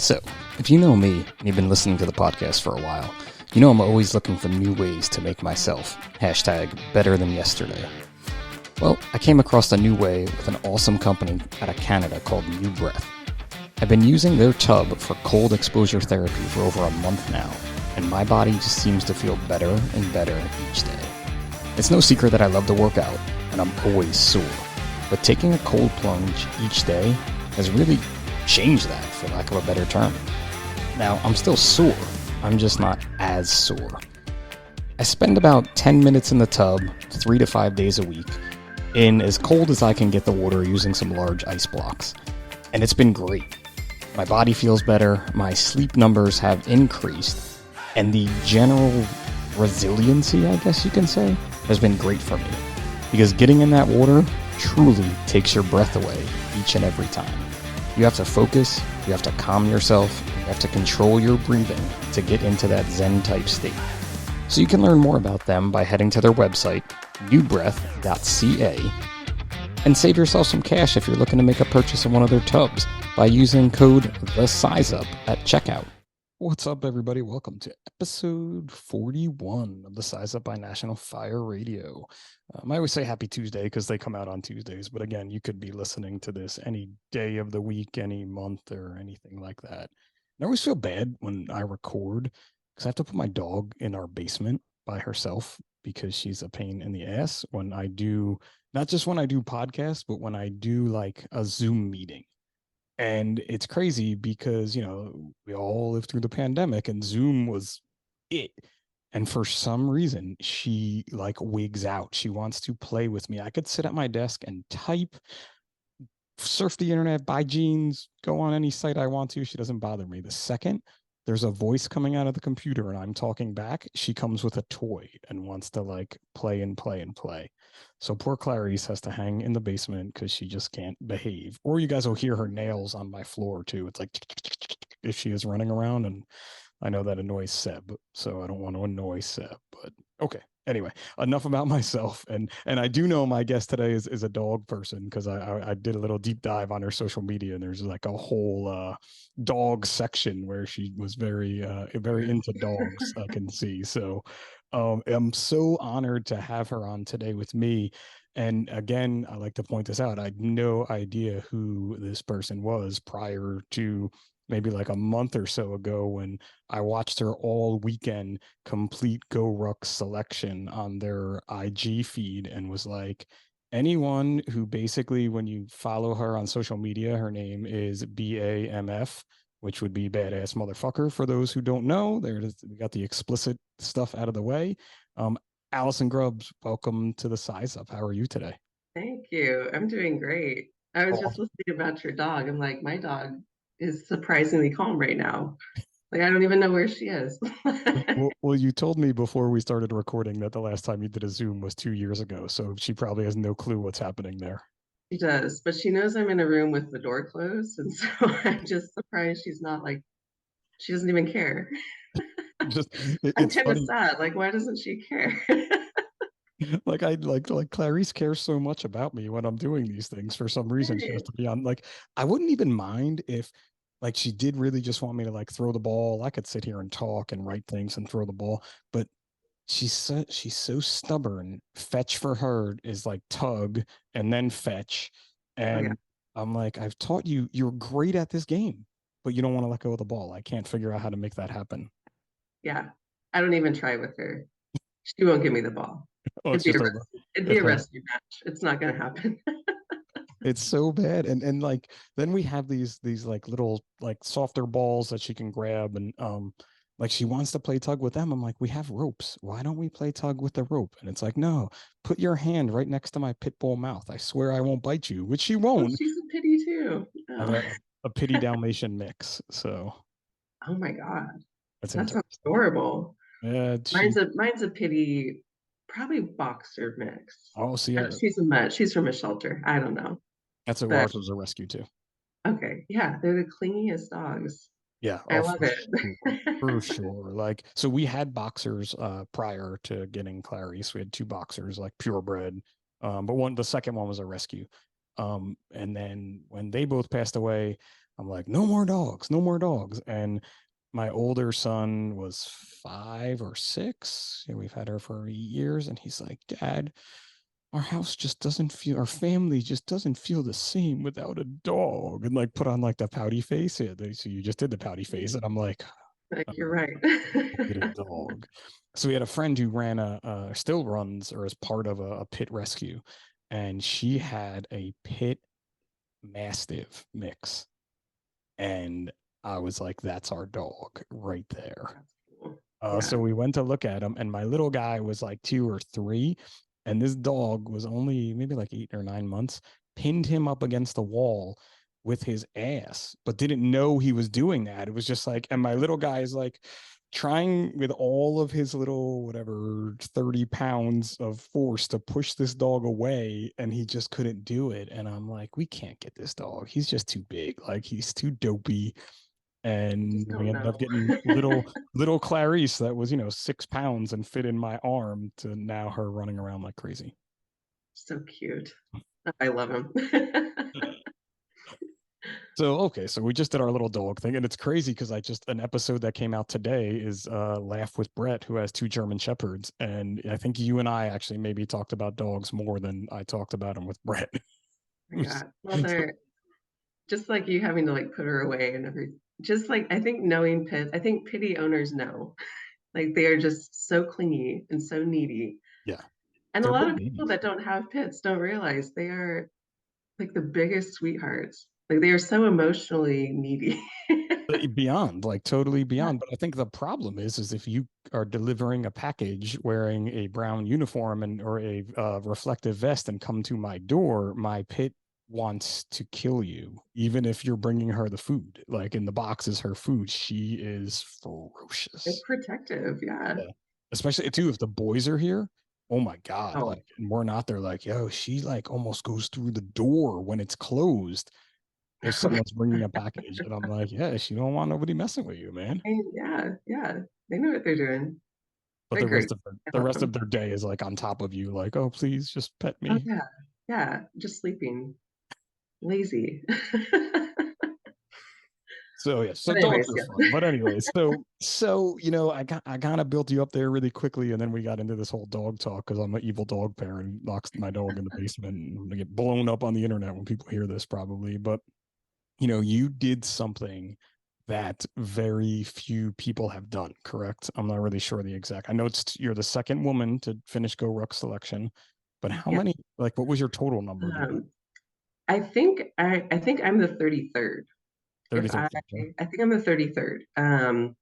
So, if you know me and you've been listening to the podcast for a while, you know I'm always looking for new ways to make myself #better than yesterday. Well, I came across a new way with an awesome company out of Canada called New Breath. I've been using their tub for cold exposure therapy for over a month now, and my body just seems to feel better and better each day. It's no secret that I love to work out, and I'm always sore, but taking a cold plunge each day has really changed that, for lack of a better term. Now, I'm still sore, I'm just not as sore. I spend about 10 minutes in the tub 3 to 5 days a week, in as cold as I can get the water using some large ice blocks. And it's been great. My body feels better, my sleep numbers have increased, and the general resiliency, I guess you can say, has been great for me. Because getting in that water truly takes your breath away each and every time. You have to focus, you have to calm yourself, you have to control your breathing to get into that Zen type state. So you can learn more about them by heading to their website, newbreath.ca, and save yourself some cash if you're looking to make a purchase in one of their tubs by using code THESIZEUP at checkout. What's up, everybody? Welcome to episode 41 of the Size Up by National Fire Radio. I always say happy Tuesday because they come out on Tuesdays, but again, you could be listening to this any day of the week, any month, or anything like that. And I always feel bad when I record because I have to put my dog in our basement by herself because she's a pain in the ass when I do, not just when I do podcasts, but when I do like a Zoom meeting. And it's crazy because, you know, we all lived through the pandemic and Zoom was it. And for some reason, she like wigs out. She wants to play with me. I could sit at my desk and type, surf the internet, buy jeans, go on any site I want to. She doesn't bother me. The second there's a voice coming out of the computer and I'm talking back, she comes with a toy and wants to like play and play and play. So poor Clarice has to hang in the basement because she just can't behave. Or you guys will hear her nails on my floor too. It's like if she is running around, and I know that annoys Seb, so I don't want to annoy Seb, but okay. Anyway, enough about myself. And I do know my guest today is a dog person because I did a little deep dive on her social media, and there's like a whole dog section where she was very into dogs, I can see. So I'm so honored to have her on today with me. And again, I like to point this out. I had no idea who this person was prior to maybe like a month or so ago when I watched her all weekend complete GoRuck Selection on their IG feed and was like, anyone who basically, when you follow her on social media, her name is BAMF, which would be badass motherfucker. For those who don't know, there it is. We got the explicit stuff out of the way. Allison Grubbs, welcome to the Size Up. How are you today? Thank you. I'm doing great. I was Oh, just listening about your dog. I'm like, my dog is surprisingly calm right now. Like, I don't even know where she is. well, you told me before we started recording that the last time you did a Zoom was 2 years ago, so she probably has no clue what's happening there. She does, but she knows I'm in a room with the door closed. And so I'm just surprised she's not like, she doesn't even care. Just I'm it's kind of funny. sad. Like, why doesn't she care? Like I like Clarice cares so much about me when I'm doing these things. For some reason, she has Right. to be on. Like I wouldn't even mind if like she did really just want me to like throw the ball. I could sit here and talk and write things and throw the ball, but she's so stubborn. Fetch for her is like tug and then fetch. Oh, yeah. And I'm like, I've taught you, you're great at this game, but you don't want to let go of the ball. I can't figure out how to make that happen. Yeah. I don't even try with her. She won't give me the ball. Oh, It'd it's be a just res- it'd be it's a a rescue match. It's not going to happen. it's so bad. And like then we have these like little like softer balls that she can grab, and like she wants to play tug with them. I'm like, we have ropes. Why don't we play tug with the rope? And it's like, no, put your hand right next to my pit bull mouth. I swear I won't bite you, which she Oh, won't. she's a pity too. I have Oh, a pity Dalmatian mix, so oh my God. that's That sounds interesting. adorable. Yeah, Mine's a pity, probably boxer mix. oh, see, She's a mutt. She's from a shelter. I don't know. that's a But ours was a rescue too. okay. Yeah, they're the clingiest dogs. Yeah, I oh, love for sure. it. For sure. Like, so we had boxers prior to getting Clarice. We had two boxers, like purebred. But the second one was a rescue. And then when they both passed away, I'm like, no more dogs, no more dogs. And my older son was 5 or 6, and we've had her for 8 years. And he's like, Dad, our house just doesn't feel, our family just doesn't feel the same without a dog. And like put on like the pouty face. Yeah, so you just did the pouty face. And I'm like, Like, "Oh, you're right. we'll get a dog." So we had a friend who ran still runs or is part of a pit rescue. And she had a pit mastiff mix. And I was like, that's our dog right there. That's cool. So Yeah. we went to look at him, and my little guy was like 2 or 3, and this dog was only maybe like 8 or 9 months, pinned him up against the wall with his ass, but didn't know he was doing that. It was just like, and my little guy is like trying with all of his little, whatever, 30 pounds of force to push this dog away, and he just couldn't do it. And I'm like, we can't get this dog. He's just too big. Like, he's too dopey. And Just we don't ended up know. getting little Clarice that was 6 pounds and fit in my arm, to now her running around like crazy. So cute. I love him. So okay, so we just did our little dog thing, and it's crazy because I just an episode that came out today is Laugh with Brett, who has 2 German Shepherds, and I think you and I actually maybe talked about dogs more than I talked about them with Brett. My God. Well, they're just like you having to like put her away and everything. Just like I think knowing pits, I think pity owners know. Like they are just so clingy and so needy. Yeah, And a they're lot little of people babies. that don't have pits don't realize they are like the biggest sweethearts. Like they are so emotionally needy. Beyond, like totally Yeah. beyond. But I think the problem is if you are delivering a package wearing a brown uniform and or a reflective vest and come to my door, my pit wants to kill you, even if you're bringing her the food. Like, in the box is her food. She is They're ferocious. protective. Yeah. Yeah. Especially too if the boys are here. Oh my God. Oh, Like, and we're not, they're like, yo, she like almost goes through the door when it's closed if someone's bringing a package. And I'm like, yes, you don't want nobody messing with you, man. yeah, yeah. They know what they're doing. But They're the great. rest of I the love rest of them. their day is like on top of you, like, oh, please just pet Oh me. yeah. Yeah. Just sleeping. Lazy. So yeah, so But dogs anyways, are yeah. fun. But anyway, so I kind of built you up there really quickly, and then we got into this whole dog talk because I'm an evil dog parent, locks my dog in the basement, and I'm gonna get blown up on the internet when people hear this probably. But you did something that very few people have done, correct? I'm not really sure the exact. I know you're the second woman to finish GoRuck Selection, but how Yeah. many, like, what was your total number to do? Um, I think I'm the 33rd. If 33rd. Okay. I think I'm the 33rd.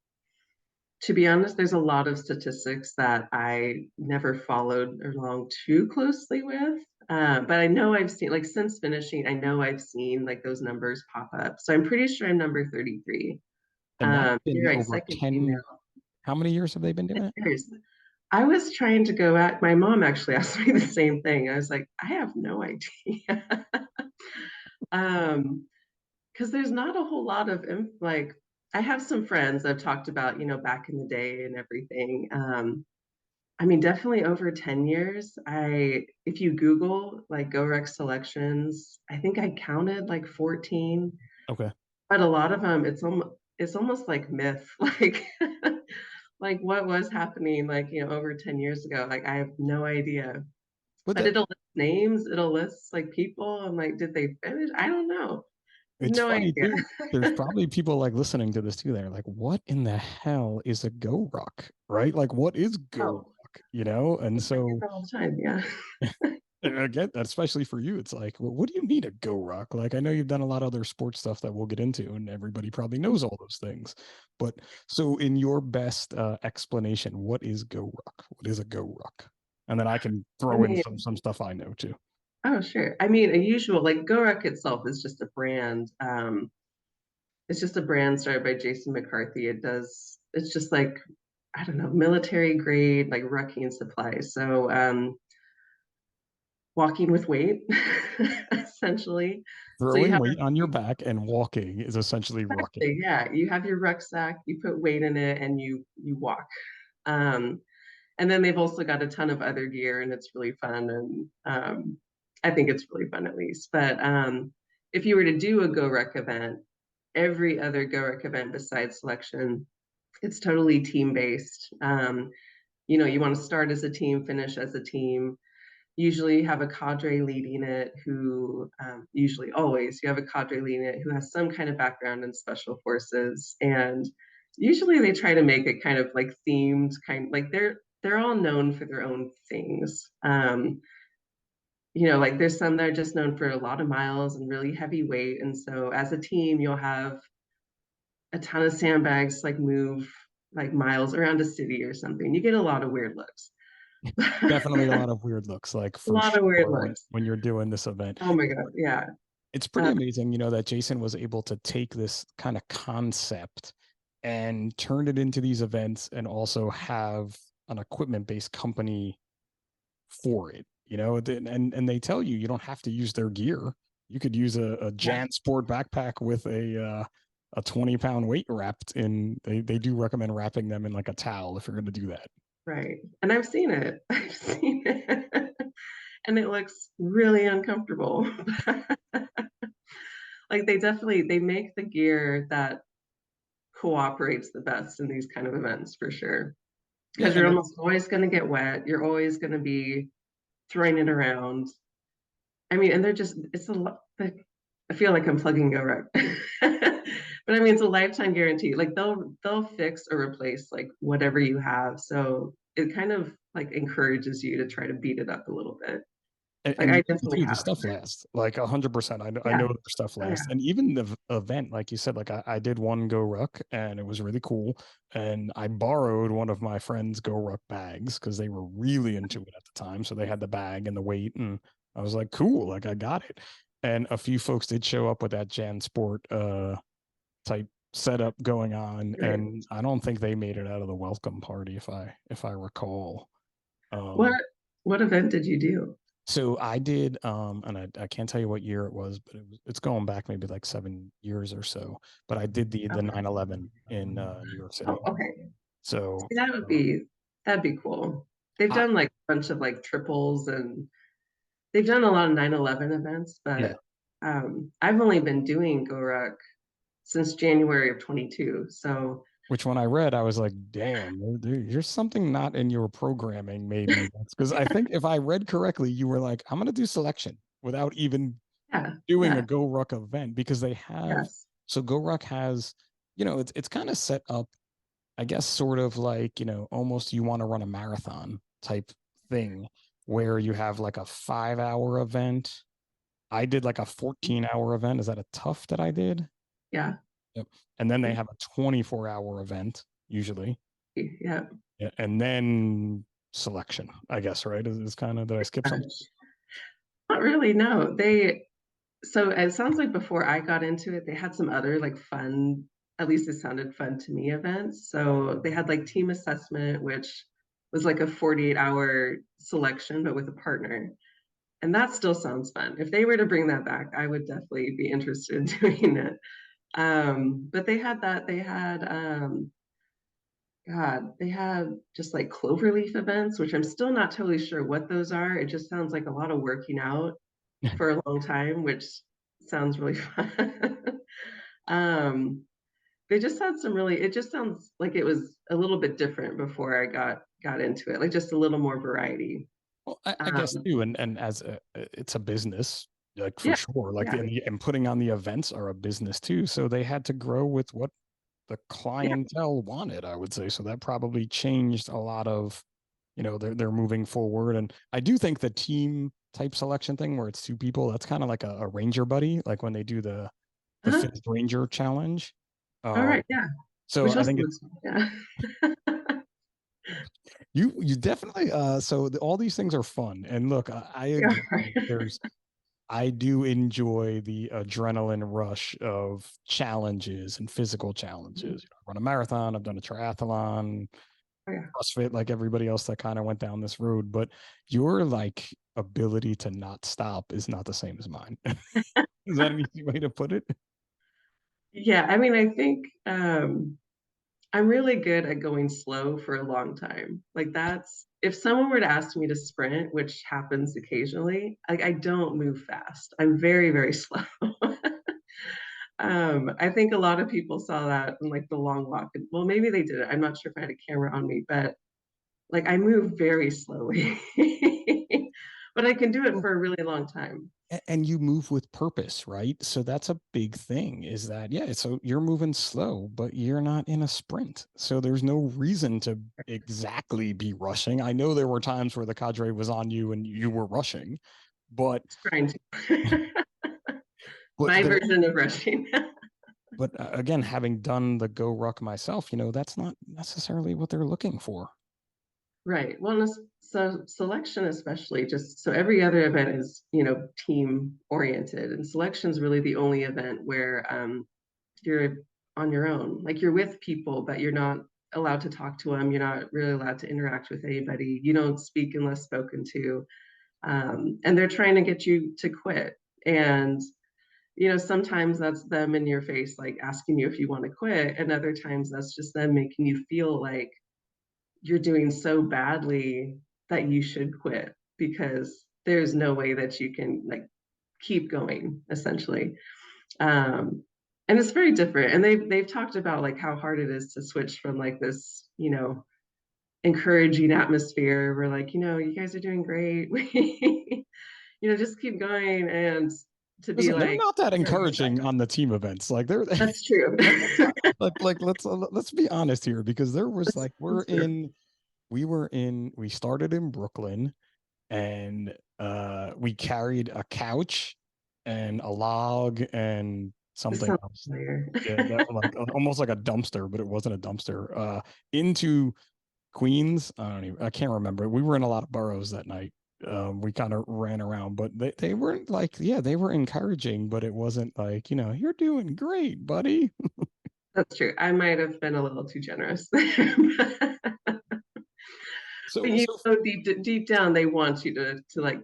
To be honest, there's a lot of statistics that I never followed along too closely with. But I know I've seen, like, since finishing, I know I've seen like those numbers pop up. So I'm pretty sure I'm number 33. And that's You're been right, over second 10. female. How many years have they been doing it? Years. I was trying to go at, my mom actually asked me the same thing. I was like, I have no idea. Um, because there's not a whole lot of like I have some friends that have talked about, back in the day and everything. I mean, definitely over 10 years. If you Google like GoRuck selections, I think I counted like 14, Okay. but a lot of them, it's almost like myth, like what was happening like, over 10 years ago. Like I have no idea. But But that it'll list names, it'll list like people. I'm like, did they finish? I don't know. it's No funny idea. too. There's probably people like listening to this too. They're like, what in the hell is a GoRuck? Right? Like, what is GoRuck? Oh, And I get so that all the time. Yeah. and I get that, especially for you. It's like, well, what do you mean a GoRuck? Like, I know you've done a lot of other sports stuff that we'll get into, and everybody probably knows all those things. But so, in your best explanation, what is GoRuck? What is a GoRuck? And then I can I throw in mean, some stuff I know too. oh, sure. I mean, a usual like GoRuck itself is just a brand. It's just a brand started by Jason McCarthy. It's just like, I don't know, military grade, like rucking supplies. So, walking with weight, essentially. So you Throwing have weight on your back and walking is essentially rucking. yeah, you have your rucksack, you put weight in it, and you walk. Um, and then they've also got a ton of other gear, and it's really fun. And I think it's really fun at least. But if you were to do a GoRuck event, every other GoRuck event besides selection, it's totally team-based. You want to start as a team, finish as a team. Usually you have a cadre leading it who, usually always, you have a cadre leading it who has some kind of background in special forces. And usually they try to make it kind of like themed, kind of like they're all known for their own things. Like there's some that are just known for a lot of miles and really heavy weight. And so as a team, you'll have a ton of sandbags like move like miles around a city or something. You get a lot of weird looks. Definitely a A lot of weird looks, like for lot of weird sure looks. when you're doing this event. Oh my God. Yeah. It's pretty amazing, that Jason was able to take this kind of concept and turn it into these events and also have an equipment-based company for it. And they tell you don't have to use their gear. You could use a Yeah. Jan Sport backpack with a 20-pound weight wrapped in. They do recommend wrapping them in like a towel if you're going to do that. Right. And I've seen it. I've seen it. And it looks really uncomfortable. Like they make the gear that cooperates the best in these kind of events for sure. Yeah, Because you're and almost always going to get wet. You're always going to be throwing it around. I mean, and they're just, it's a lot. Like, I feel like I'm plugging GoRuck. But I mean, it's a lifetime guarantee. Like they'll fix or replace like whatever you have. So it kind of like encourages you to try to beat it up a little bit. Like and I usually definitely too, the have. stuff lasts like 100%. I Yeah. know their stuff Oh yeah. lasts, and even the event, like you said, like I did one Go Ruck, and it was really cool. And I borrowed one of my friends' Go Ruck bags because they were really into it at the time, so they had the bag and the weight, and I was like, cool, like I got it. And a few folks did show up with that Jan Sport type setup going on, Right. and I don't think they made it out of the welcome party if I recall. What Um, what event did you do? so I did, and I can't tell you what year it was, but it's going back maybe like 7 years or so. But I did the Okay. 9/11 in New York Oh, City. okay. So See, that'd be cool. They've I, done like a bunch of like triples and they've done a lot of 9/11 events, yeah, but I've only been doing GoRuck since January of 22. So which when I read, I was like, damn, there's something not in your programming, maybe. Because I think if I read correctly, you were like, I'm going to do selection without even yeah, doing a yeah, Go Ruck event because they have, yes. so Go Ruck has, it's kind of set up, I guess, sort of like, almost you want to run a marathon type thing where you have like a 5 hour event. I did like a 14-hour event. Is that a tough that I did? Yeah. Yep. And then they have a 24-hour event usually. Yeah. Yeah. And then selection, I guess, right? Is kind of, did I skip something? Gosh. Not really, no. So it sounds like before I got into it, they had some other like fun, at least it sounded fun to me, events. So they had like team assessment, which was like a 48-hour selection, but with a partner. And that still sounds fun. If they were to bring that back, I would definitely be interested in doing it. But they had that, they had God, they had just like cloverleaf events, which I'm still not totally sure what those are. It just sounds like a lot of working out for a long time, which sounds really fun. um, they just had some really, it just sounds like it was a little bit different before I got into it, like just a little more variety. Well, I guess Um, too, and as it's a business, like for yeah, sure, like yeah, and putting on the events are a business too. So they had to grow with what the yeah. clientele wanted, I would say. So that probably changed a lot of, they're moving forward. And I do think the team type selection thing where it's two people, that's kind of like a ranger buddy, like when they do the Uh-huh. fifth ranger challenge. All Um, right, yeah. so Which I also think looks, yeah. you definitely all these things are fun. And look, I Yeah, agree. right. I do enjoy the adrenaline rush of challenges and physical challenges. I run a marathon, I've done a triathlon, Oh, yeah. CrossFit, like everybody else that kind of went down this road. But your like ability to not stop is not the same as mine. Is that an easy way to put it? Yeah, I mean, I think I'm really good at going slow for a long time. Like that's if someone were to ask me to sprint, which happens occasionally, like I don't move fast. I'm very, very slow. I think a lot of people saw that in like the long walk. Well, maybe they did it. I'm not sure if I had a camera on me, but like I move very slowly. But I can do it for a really long time. And you move with purpose, right? So that's a big thing is that, yeah, so you're moving slow, but you're not in a sprint. So there's no reason to exactly be rushing. I know there were times where the cadre was on you and you were rushing, but Trying to. but My there version of rushing. but again, having done the go ruck myself, that's not necessarily what they're looking for. Right. Well, so selection, especially, just so every other event is, team oriented, and selection is really the only event where you're on your own. Like you're with people, but you're not allowed to talk to them. You're not really allowed to interact with anybody. You don't speak unless spoken to. And they're trying to get you to quit. And sometimes that's them in your face, like asking you if you want to quit, and other times that's just them making you feel like you're doing so badly that you should quit because there's no way that you can like keep going essentially. And it's very different, and they've talked about like how hard it is to switch from like this encouraging atmosphere where like you guys are doing great. Just keep going, and to be Listen, they're like, not that no, you suck. encouraging on the team events. Like they're That's true. like let's be honest here because there was like That's true. we started in Brooklyn and we carried a couch and a log and This something sounds else. familiar. Yeah, that like almost like a dumpster, but it wasn't a dumpster. Into Queens. I can't remember. We were in a lot of boroughs that night. We kind of ran around, but they weren't like, yeah, they were encouraging, but it wasn't like, you're doing great, buddy. That's true. I might have been a little too generous. But So deep down, they want you to like,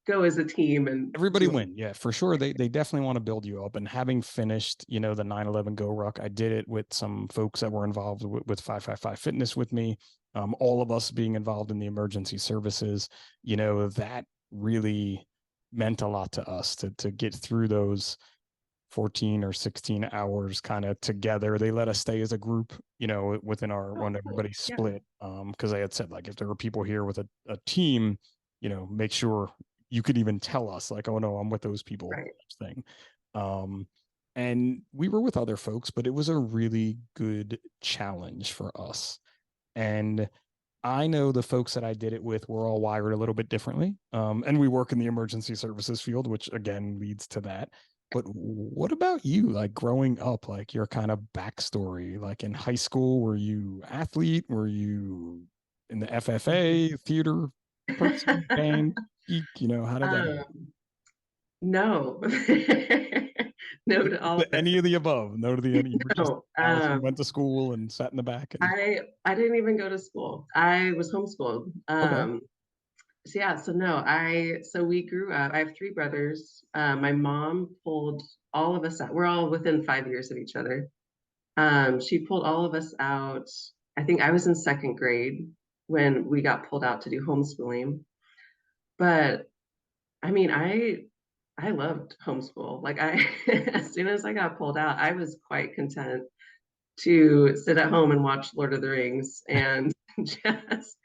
go as a team and everybody do it. win. Yeah, for sure. They definitely want to build you up. And having finished, the 9/11 Go Ruck, I did it with some folks that were involved with 555 Fitness with me. All of us being involved in the emergency services, that really meant a lot to us to get through those 14 or 16 hours kind of together. They let us stay as a group, within our Oh, when cool. everybody Yeah. split. Because I had said like if there were people here with a team, make sure you could even tell us like, oh no, I'm with those people Right. thing. Um, and we were with other folks, but it was a really good challenge for us. And I know the folks that I did it with were all wired a little bit differently. And we work in the emergency services field, which again leads to that. But what about you? Like growing up, like your kind of backstory, like in high school, were you athlete? Were you in the FFA, theater person, band, geek? How did that go? Um, no. No to all of it. Any of the above? No to the any. You were just No. Allison went to school and sat in the back and I didn't even go to school. I was homeschooled. okay. So yeah, so no, so we grew up. I have three brothers. My mom pulled all of us out. We're all within 5 years of each other. She pulled all of us out. I think I was in second grade when we got pulled out to do homeschooling. But I mean, I loved homeschool. Like as soon as I got pulled out, I was quite content to sit at home and watch Lord of the Rings and just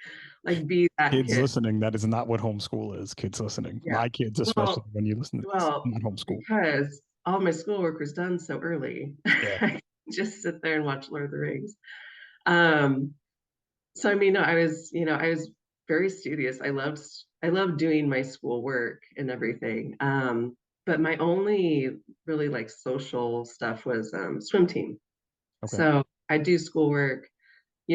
like be that Kids kid. listening, that is not what homeschool is. Kids listening, Yeah. my kids, especially Well, when you listen to this, well, not homeschool. because all my schoolwork was done so early, Yeah. I could just sit there and watch Lord of the Rings. Um, so I mean, no, I was very studious. I loved doing my schoolwork and everything. But my only really like social stuff was swim team. Okay. So I do schoolwork.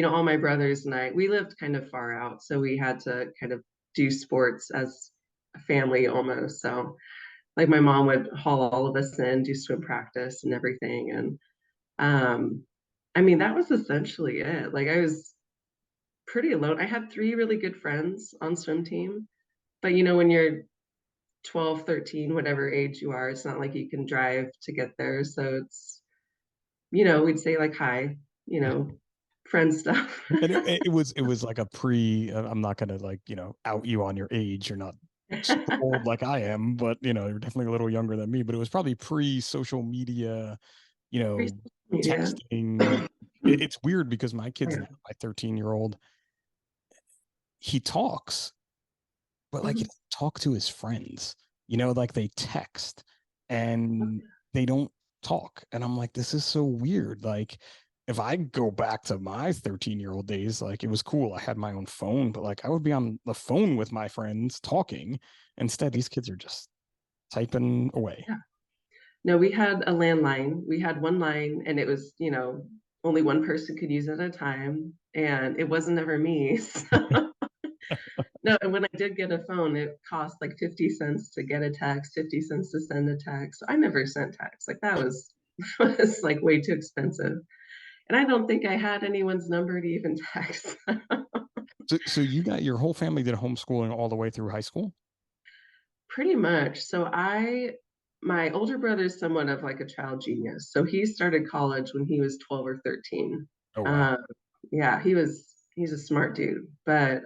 All my brothers and we lived kind of far out, so we had to kind of do sports as a family almost. So like my mom would haul all of us in, do swim practice and everything. And I mean, that was essentially it. Like I was pretty alone. I had three really good friends on swim team, but when you're 12, 13, whatever age you are, it's not like you can drive to get there. So it's, we'd say like hi, friend stuff. And it was like a pre. I'm not gonna like out you on your age. You're not super old like I am, but you're definitely a little younger than me. But it was probably pre-social media, you know, Pre-social media. texting. It's weird because my kids, Yeah. now, my 13-year-old, he talks, but like he Mhm. doesn't talk to his friends. Like they text and they don't talk. And I'm like, this is so weird. Like if I go back to my 13-year-old days, like it was cool. I had my own phone, but like I would be on the phone with my friends talking. Instead, these kids are just typing away. Yeah. No, we had a landline. We had one line and it was, only one person could use it at a time. And it wasn't ever me. No, and when I did get a phone, it cost like 50 cents to get a text, 50 cents to send a text. I never sent text. Like that was was like way too expensive. And I don't think I had anyone's number to even text. So you got your whole family did homeschooling all the way through high school? Pretty much. My older brother is somewhat of like a child genius. So he started college when he was 12 or 13. Oh wow. Um, yeah, he's a smart dude. But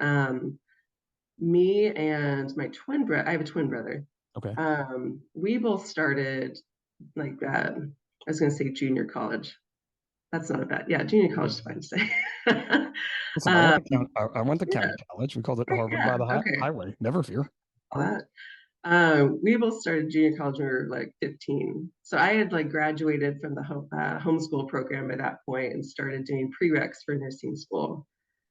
me and my twin brother, I have a twin brother. Okay. We both started like I was going to say junior college. That's not a bad. Yeah, junior college is fine to say. Listen, I went um, to I went to yeah, county college. We called it right, Harvard by yeah, the okay. highway. Never fear. All that. We both started junior college when we were like 15. So I had like graduated from the homeschool program at that point and started doing prereqs for nursing school.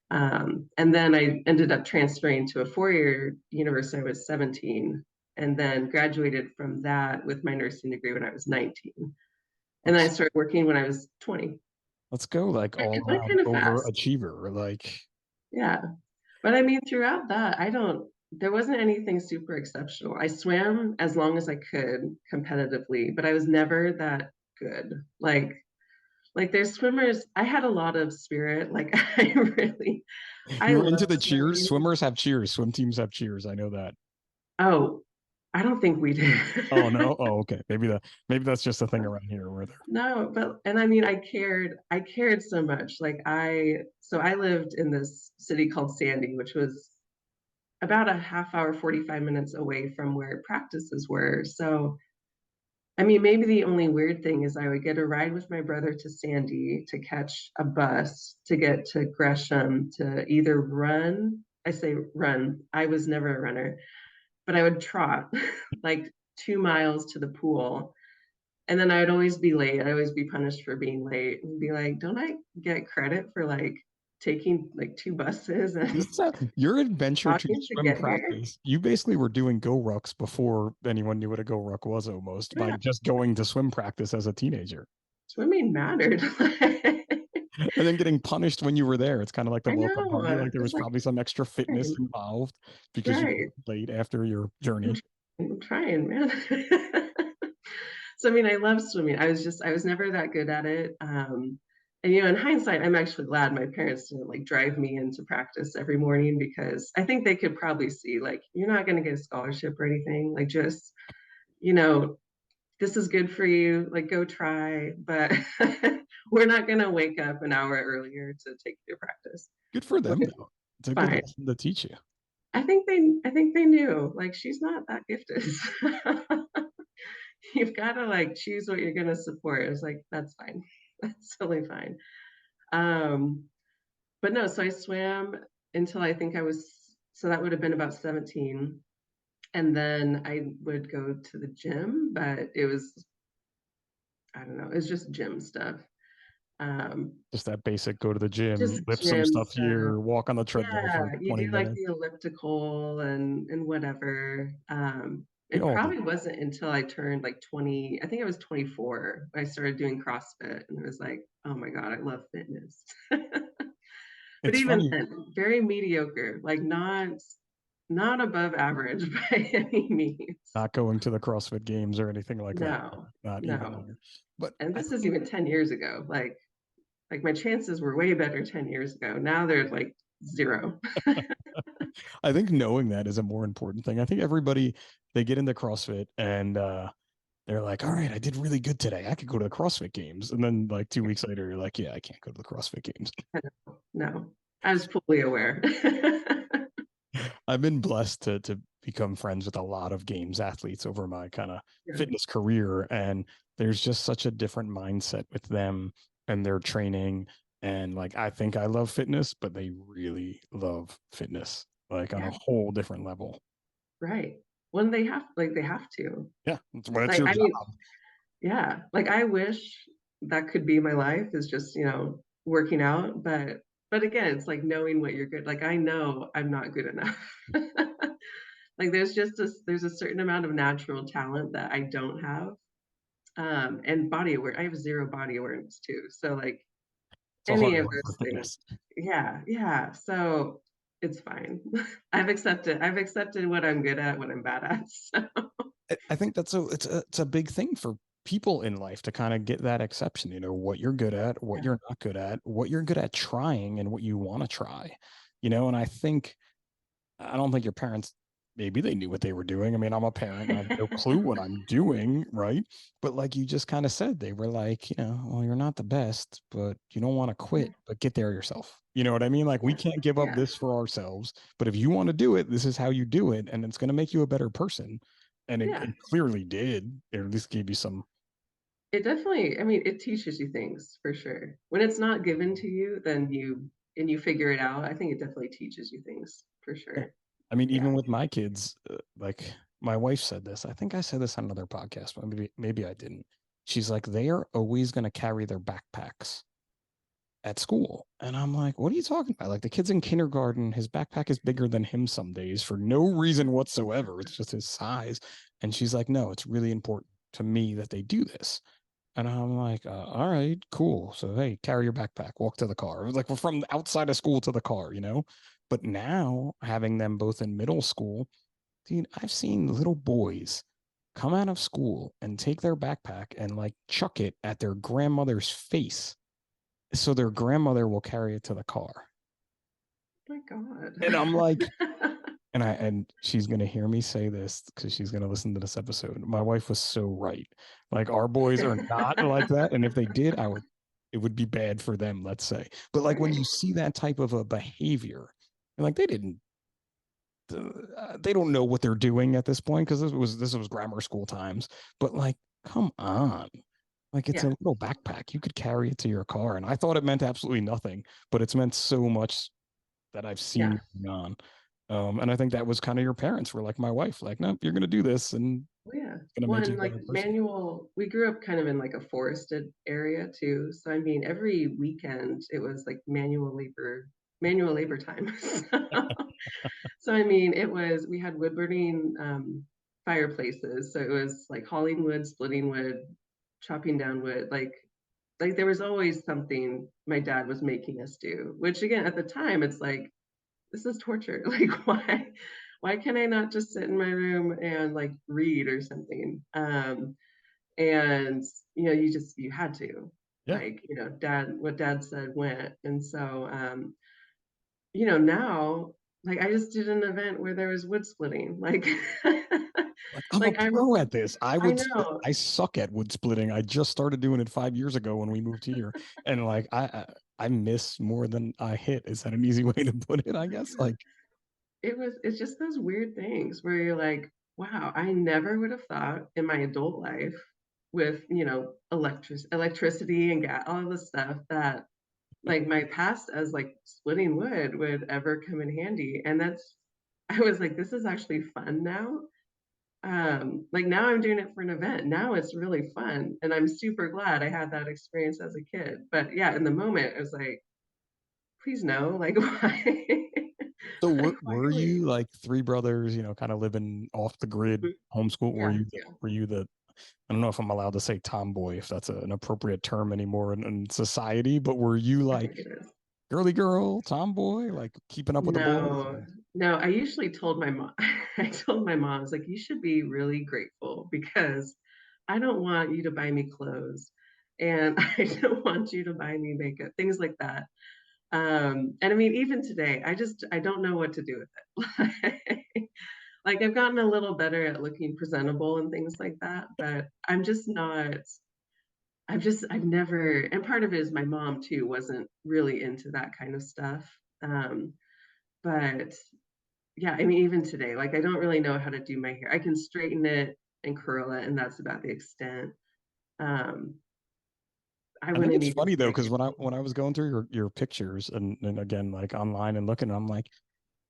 And then I ended up transferring to a four-year university when I was 17, and then graduated from that with my nursing degree when I was 19. And then I Let's started working when I was 20. let's go like all It went around kind of fast. overachiever. Like Yeah. But I mean, throughout that, there wasn't anything super exceptional. I swam as long as I could competitively, but I was never that good. Like there's swimmers, I had a lot of spirit. Like I you were into love the cheers. swimming. Swimmers have cheers. Swim teams have cheers. I know that. Oh, I don't think we did. Oh no. Oh okay. Maybe that's just a thing around here where they're No, but and I mean I cared so much. So I lived in this city called Sandy, which was about a half hour, 45 minutes away from where practices were. So I mean, maybe the only weird thing is I would get a ride with my brother to Sandy to catch a bus to get to Gresham to either run. I say run. I was never a runner, but I would trot like 2 miles to the pool. And then I'd always be late. I'd always be punished for being late and be like, don't I get credit for like taking like two buses and your adventure to walking to swim get here? practice. You basically were doing go rucks before anyone knew what a go ruck was almost by Yeah, just going to swim practice as a teenager. swimming mattered. And then getting punished when you were there. It's kind of like the I welcome party. know. Like there was It's like, probably some extra fitness right, involved because you right. were late after your journey. I'm trying, man. So I mean, I love swimming. I was never that good at it. And in hindsight, I'm actually glad my parents didn't like drive me into practice every morning because I think they could probably see like you're not going to get a scholarship or anything. Like just, you know, this is good for you. Like go try, but we're not going to wake up an hour earlier to take your practice. Good for Which them is though. It's a good fine. lesson to teach you. I think they knew like she's not that gifted. You've got to like choose what you're going to support. It's like that's fine. That's totally fine. Um, but no, so I swam until I think I was so that would have been about 17. And then I would go to the gym, but it was I don't know, it was just gym stuff. Um, Just that basic go to the gym, just lift some gym stuff stuff. here, walk on the treadmill Yeah, for you 20 do like minutes. the elliptical and whatever. We It all did. probably wasn't until I turned like 20, I think I was 24, when I started doing CrossFit and it was like, oh my God, I love fitness. But It's even funny then, very mediocre, like not above average by any means. not going to the CrossFit games or anything like that. No, Not even no. there. But And I this is think even 10 years ago. Like my chances were way better 10 years ago. Now they're like zero. I think knowing that is a more important thing. I think everybody they get into CrossFit and they're like, all right, I did really good today. I could go to the CrossFit games. And then like 2 weeks later, you're like, yeah, I can't go to the CrossFit games. No, I was fully aware. I've been blessed to become friends with a lot of games athletes over my kind of Yeah. fitness career, and there's just such a different mindset with them and their training. And like, I think I love fitness, but they really love fitness, like on a Yeah. whole different level. Right. When they have to. Yeah, when it's Like, your I mean, job. yeah, like, I wish that could be my life is just, working out, but again, it's like knowing what you're good like, I know I'm not good enough. Like, there's a certain amount of natural talent that I don't have, and body aware I have 0 body awareness too, so, like, It's a hard any of one for those things. fitness. Yeah, yeah, so it's fine. I've accepted what I'm good at, what I'm bad at, so I think that's it's a big thing for people in life to kind of get that exception, what you're good at, what yeah, you're not good at, what you're good at trying and what you want to try. And I don't think your parents, maybe they knew what they were doing. I mean, I'm a parent and I have no clue what I'm doing, right? But like you just kind of said, they were like, well, you're not the best, but you don't want to yeah, quit, but get there yourself. You know what I mean? Like we yeah, can't give up yeah. this for ourselves, but if you want to do it, this is how you do it, and it's going to make you a better person. And Yeah. it clearly did, or at least gave you some. It definitely I mean, it teaches you things for sure. When it's not given to you, then you figure it out. I think it definitely teaches you things for Yeah. sure. I mean, Yeah. even with my kids, like my wife said this. I think I said this on another podcast, but maybe I didn't. She's like, they are always going to carry their backpacks at school. And I'm like, what are you talking about? Like the kid's in kindergarten, his backpack is bigger than him some days for no reason whatsoever. It's just his size. And she's like, no, it's really important to me that they do this. And I'm like, all right, cool. So, hey, carry your backpack, walk to the car. It was like we're from outside of school to the car. But now having them both in middle school, dude, I've seen little boys come out of school and take their backpack and like chuck it at their grandmother's face so their grandmother will carry it to the car. My God. And I'm like, and she's gonna hear me say this because she's gonna listen to this episode. My wife was so right. Like our boys are not like that, and if they did, it would be bad for them, let's say. But like when Right. you see that type of a behavior, and like they don't know what they're doing at this point because this was grammar school times. But like, come on. Like it's a Yeah. little backpack. You could carry it to your car. And I thought it meant absolutely nothing, but it's meant so much that I've seen Yeah. you bring on. And I think that was kind of your parents were like my wife, like, no, you're gonna do this and Oh, yeah. it's gonna Well, make you and a like better person. manual we grew up kind of in like a forested area too. So I mean, every weekend it was like manual labor time. So I mean, we had wood burning fireplaces. So it was like hauling wood, splitting wood, chopping down wood. Like there was always something my dad was making us do, which again at the time it's like this is torture. Like why can I not just sit in my room and like read or something? And you had to Yeah. like what dad said went. And so now like I just did an event where there was wood splitting like Like I'm a like pro at this. I know I suck at wood splitting. I just started doing it 5 years ago when we moved here. And like I miss more than I hit. Is that an easy way to put it? I guess. Like, it's just those weird things where you're like, wow, I never would have thought in my adult life with, electricity and gas, all this stuff that like my past as like splitting wood would ever come in handy. And I was like, this is actually fun now. Like now I'm doing it for an event. Now it's really fun. And I'm super glad I had that experience as a kid. But yeah, in the moment, it was like, please no, like why? so Like why were are we? you like three brothers, kind of living off the grid, homeschool? Yeah, yeah. Were you the I don't know if I'm allowed to say tomboy, if that's an appropriate term anymore in society, but were you I like think it is. girly girl, tomboy, like keeping up with the boys? No, no, I usually told my mom, I told my mom, I was like, you should be really grateful because I don't want you to buy me clothes and I don't want you to buy me makeup, things like that. And I mean, even today, I don't know what to do with it. Like I've gotten a little better at looking presentable and things like that, but I'm just not, I've never, and part of it is my mom too wasn't really into that kind of stuff. But yeah, I mean, even today, like I don't really know how to do my hair. I can straighten it and curl it, and that's about the extent. Um, I I think wouldn't it's even funny though, say because when I was going through your pictures and again like online and looking, I'm like,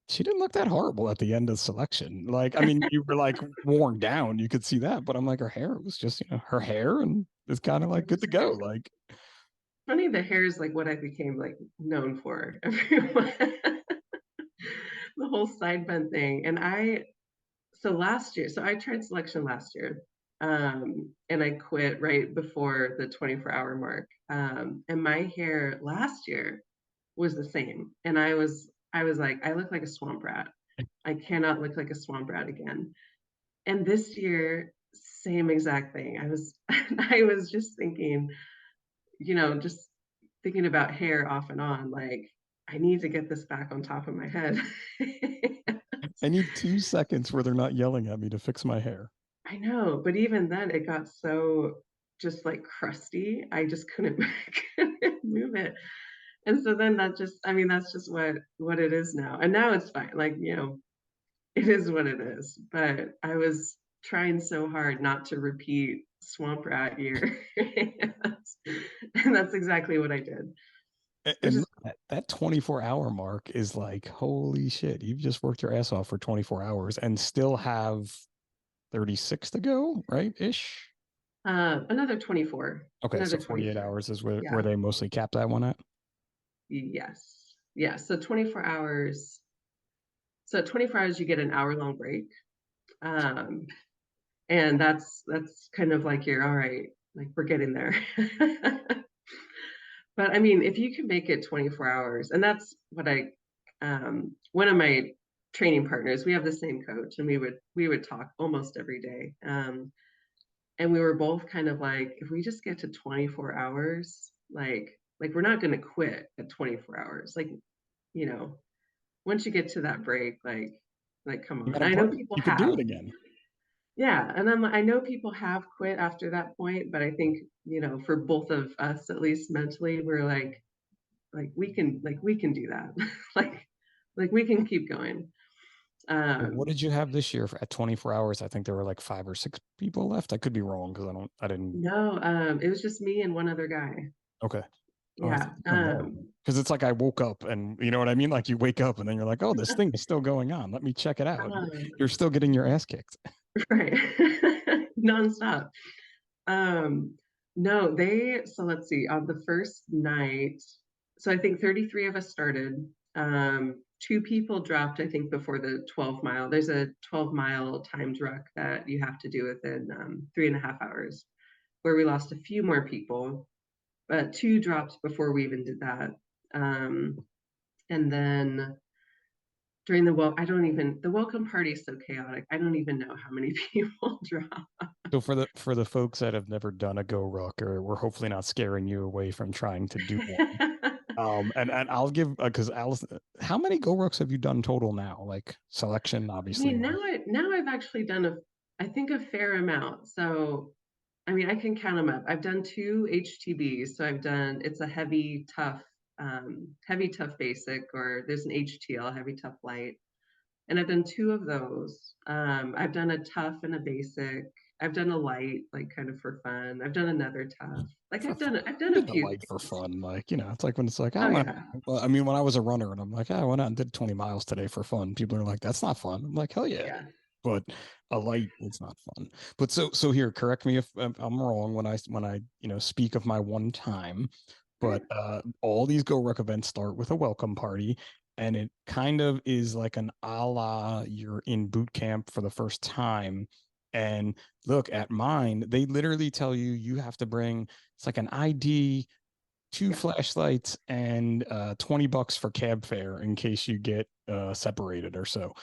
she didn't look that horrible at the end of selection. Like, I mean, you were like worn down, you could see that, but I'm like, her hair was just, her hair and it's kind of like it good was to go. Like, funny. The hair is like what I became like known for. Everyone, the whole side bun thing. And so last year, so I tried selection last year, and I quit right before the 24-hour mark. And my hair last year was the same, and I was like, I look like a swamp rat. I cannot look like a swamp rat again. And this year, same exact thing. I was just thinking, just thinking about hair off and on, like I need to get this back on top of my head. I need 2 seconds where they're not yelling at me to fix my hair. I know, but even then it got so just like crusty. I just couldn't, couldn't move it. And so then that just, I mean, that's just what it is now. And now it's fine. Like, it is what it is. But I was trying so hard not to repeat swamp rat year. And that's exactly what I did. Which And is look, that 24-hour mark is like, holy shit, you've just worked your ass off for 24 hours and still have 36 to go, right? Ish. another 24. Okay, so Another 48 24. hours is where Yeah. they mostly cap that one at. Yes. Yeah. So 24 hours. So 24 hours, you get an hour long break. Um, and that's kind of like you're all right, like we're getting there. But I mean, if you can make it 24 hours, and that's what one of my training partners, we have the same coach, and we would talk almost every day. And we were both kind of like, if we just get to 24 hours, like we're not going to quit at 24 hours. Like, you know, once you get to that break, like come You on. got a I know break. people You could do have. it again. Yeah, and I know people have quit after that point, but I think, for both of us, at least mentally, we're like we can do that. like like we can keep going. What Um did you have this year at 24 hours? I think there were like 5 or 6 people left. I could be wrong because I didn't. no, it was just me and one other guy. Okay. Oh, I Yeah. think even more. Because it's like I woke up and you know what I mean? Like you wake up and then you're like, oh, this thing is still going on. Let me check it out. um, You're still getting your ass kicked. right. Nonstop. Um, no, so let's see, on the first night, so I think 33 of us started. Two people dropped, I think, before the 12 mile. There's a 12-mile timed ruck that you have to do within 3.5 hours, where we lost a few more people, but two dropped before we even did that. Um, and then during the welcome party is so chaotic. I don't even know how many people dropped. So for the folks that have never done a GoRuck, or we're hopefully not scaring you away from trying to do one. And I'll give because Allison, how many GoRucks have you done total now? Like selection, I obviously. mean, now I've actually done I think a fair amount. So, I mean, I can count them up. I've done two HTBs. So it's a heavy tough basic, or there's an HTL, heavy tough light. And I've done two of those. I've done a tough and a basic. I've done a light, like kind of for fun. I've done another tough. Like For I've fun. done I've I done a did the few light for things. fun. Like, it's like when it's like, I Oh went, yeah. well, I mean, when I was a runner and I'm like, I went out and did 20 miles today for fun. People are like, that's not fun. I'm like, hell yeah. Yeah. But a light, it's not fun. But so here, correct me if I'm wrong when I speak of my one time. But all these Go Ruck events start with a welcome party, and it kind of is like an a la you're in boot camp for the first time. And look at mine, they literally tell you you have to bring it's like an ID, two Yeah. flashlights, and $20 for cab fare in case you get separated or so.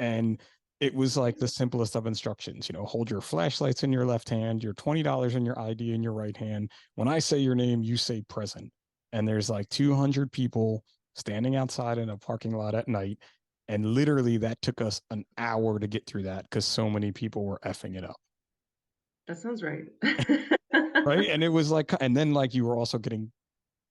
And it was like the simplest of instructions, hold your flashlights in your left hand, your $20 in your ID in your right hand. When I say your name, you say present. And there's like 200 people standing outside in a parking lot at night. And literally that took us an hour to get through that because so many people were effing it up. That sounds right. Right. And it was like, and then like you were also getting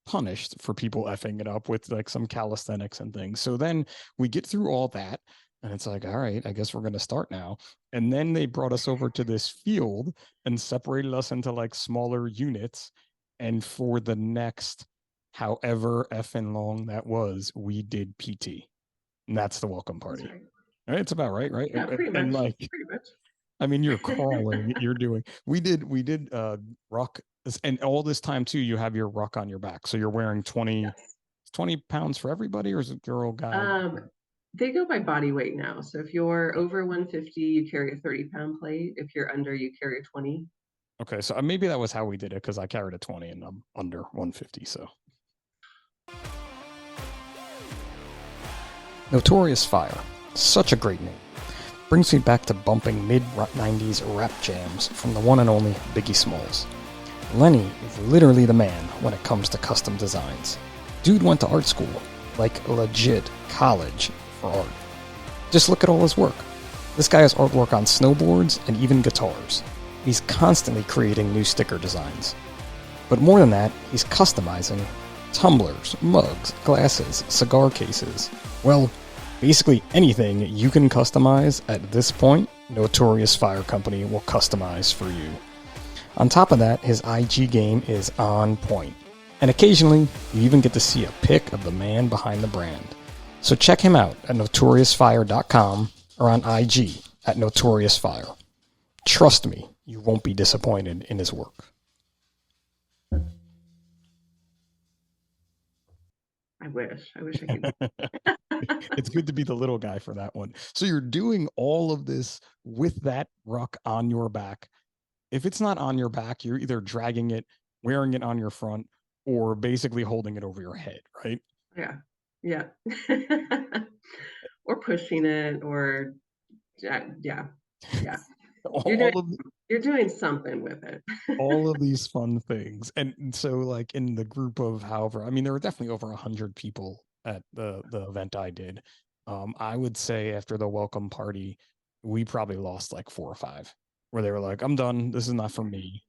punished for people effing it up with like some calisthenics and things. So then we get through all that. And it's like, all right, I guess we're going to start now. And then they brought us over to this field and separated us into like smaller units. And for the next however effing long that was, we did PT. And that's the welcome That's party. right. Right? It's about right, right? Yeah, pretty And much. like, Pretty much. I mean, you're crawling, you're doing, we did ruck. And all this time too, you have your ruck on your back. So you're wearing Yes. 20 pounds for everybody, or is it girl, guy? They go by body weight now. So if you're over 150, you carry a 30-pound plate. If you're under, you carry a 20. Okay, so maybe that was how we did it because I carried a 20 and I'm under 150. So Notorious Fire, such a great name. Brings me back to bumping mid 90s rap jams from the one and only Biggie Smalls. Lenny is literally the man when it comes to custom designs. Dude went to art school, like legit college for art. Just look at all his work. This guy has artwork on snowboards and even guitars. He's constantly creating new sticker designs. But more than that, he's customizing tumblers, mugs, glasses, cigar cases. Well, basically anything you can customize at this point, Notorious Fire Company will customize for you. On top of that, his IG game is on point. And occasionally, you even get to see a pic of the man behind the brand. So check him out at notoriousfire.com or on IG at notoriousfire. Trust me, you won't be disappointed in his work. I wish I could. It's good to be the little guy for that one. So you're doing all of this with that ruck on your back. If it's not on your back, you're either dragging it, wearing it on your front, or basically holding it over your head, right? Yeah. Yeah. Or pushing it or yeah, yeah. Yeah. You're doing All of you're doing something with it. all of these fun things. And so like in the group of however, I mean, there were definitely over 100 people at the event I did. I would say after the welcome party, we probably lost like 4 or 5 where they were like, I'm done. This is not for me.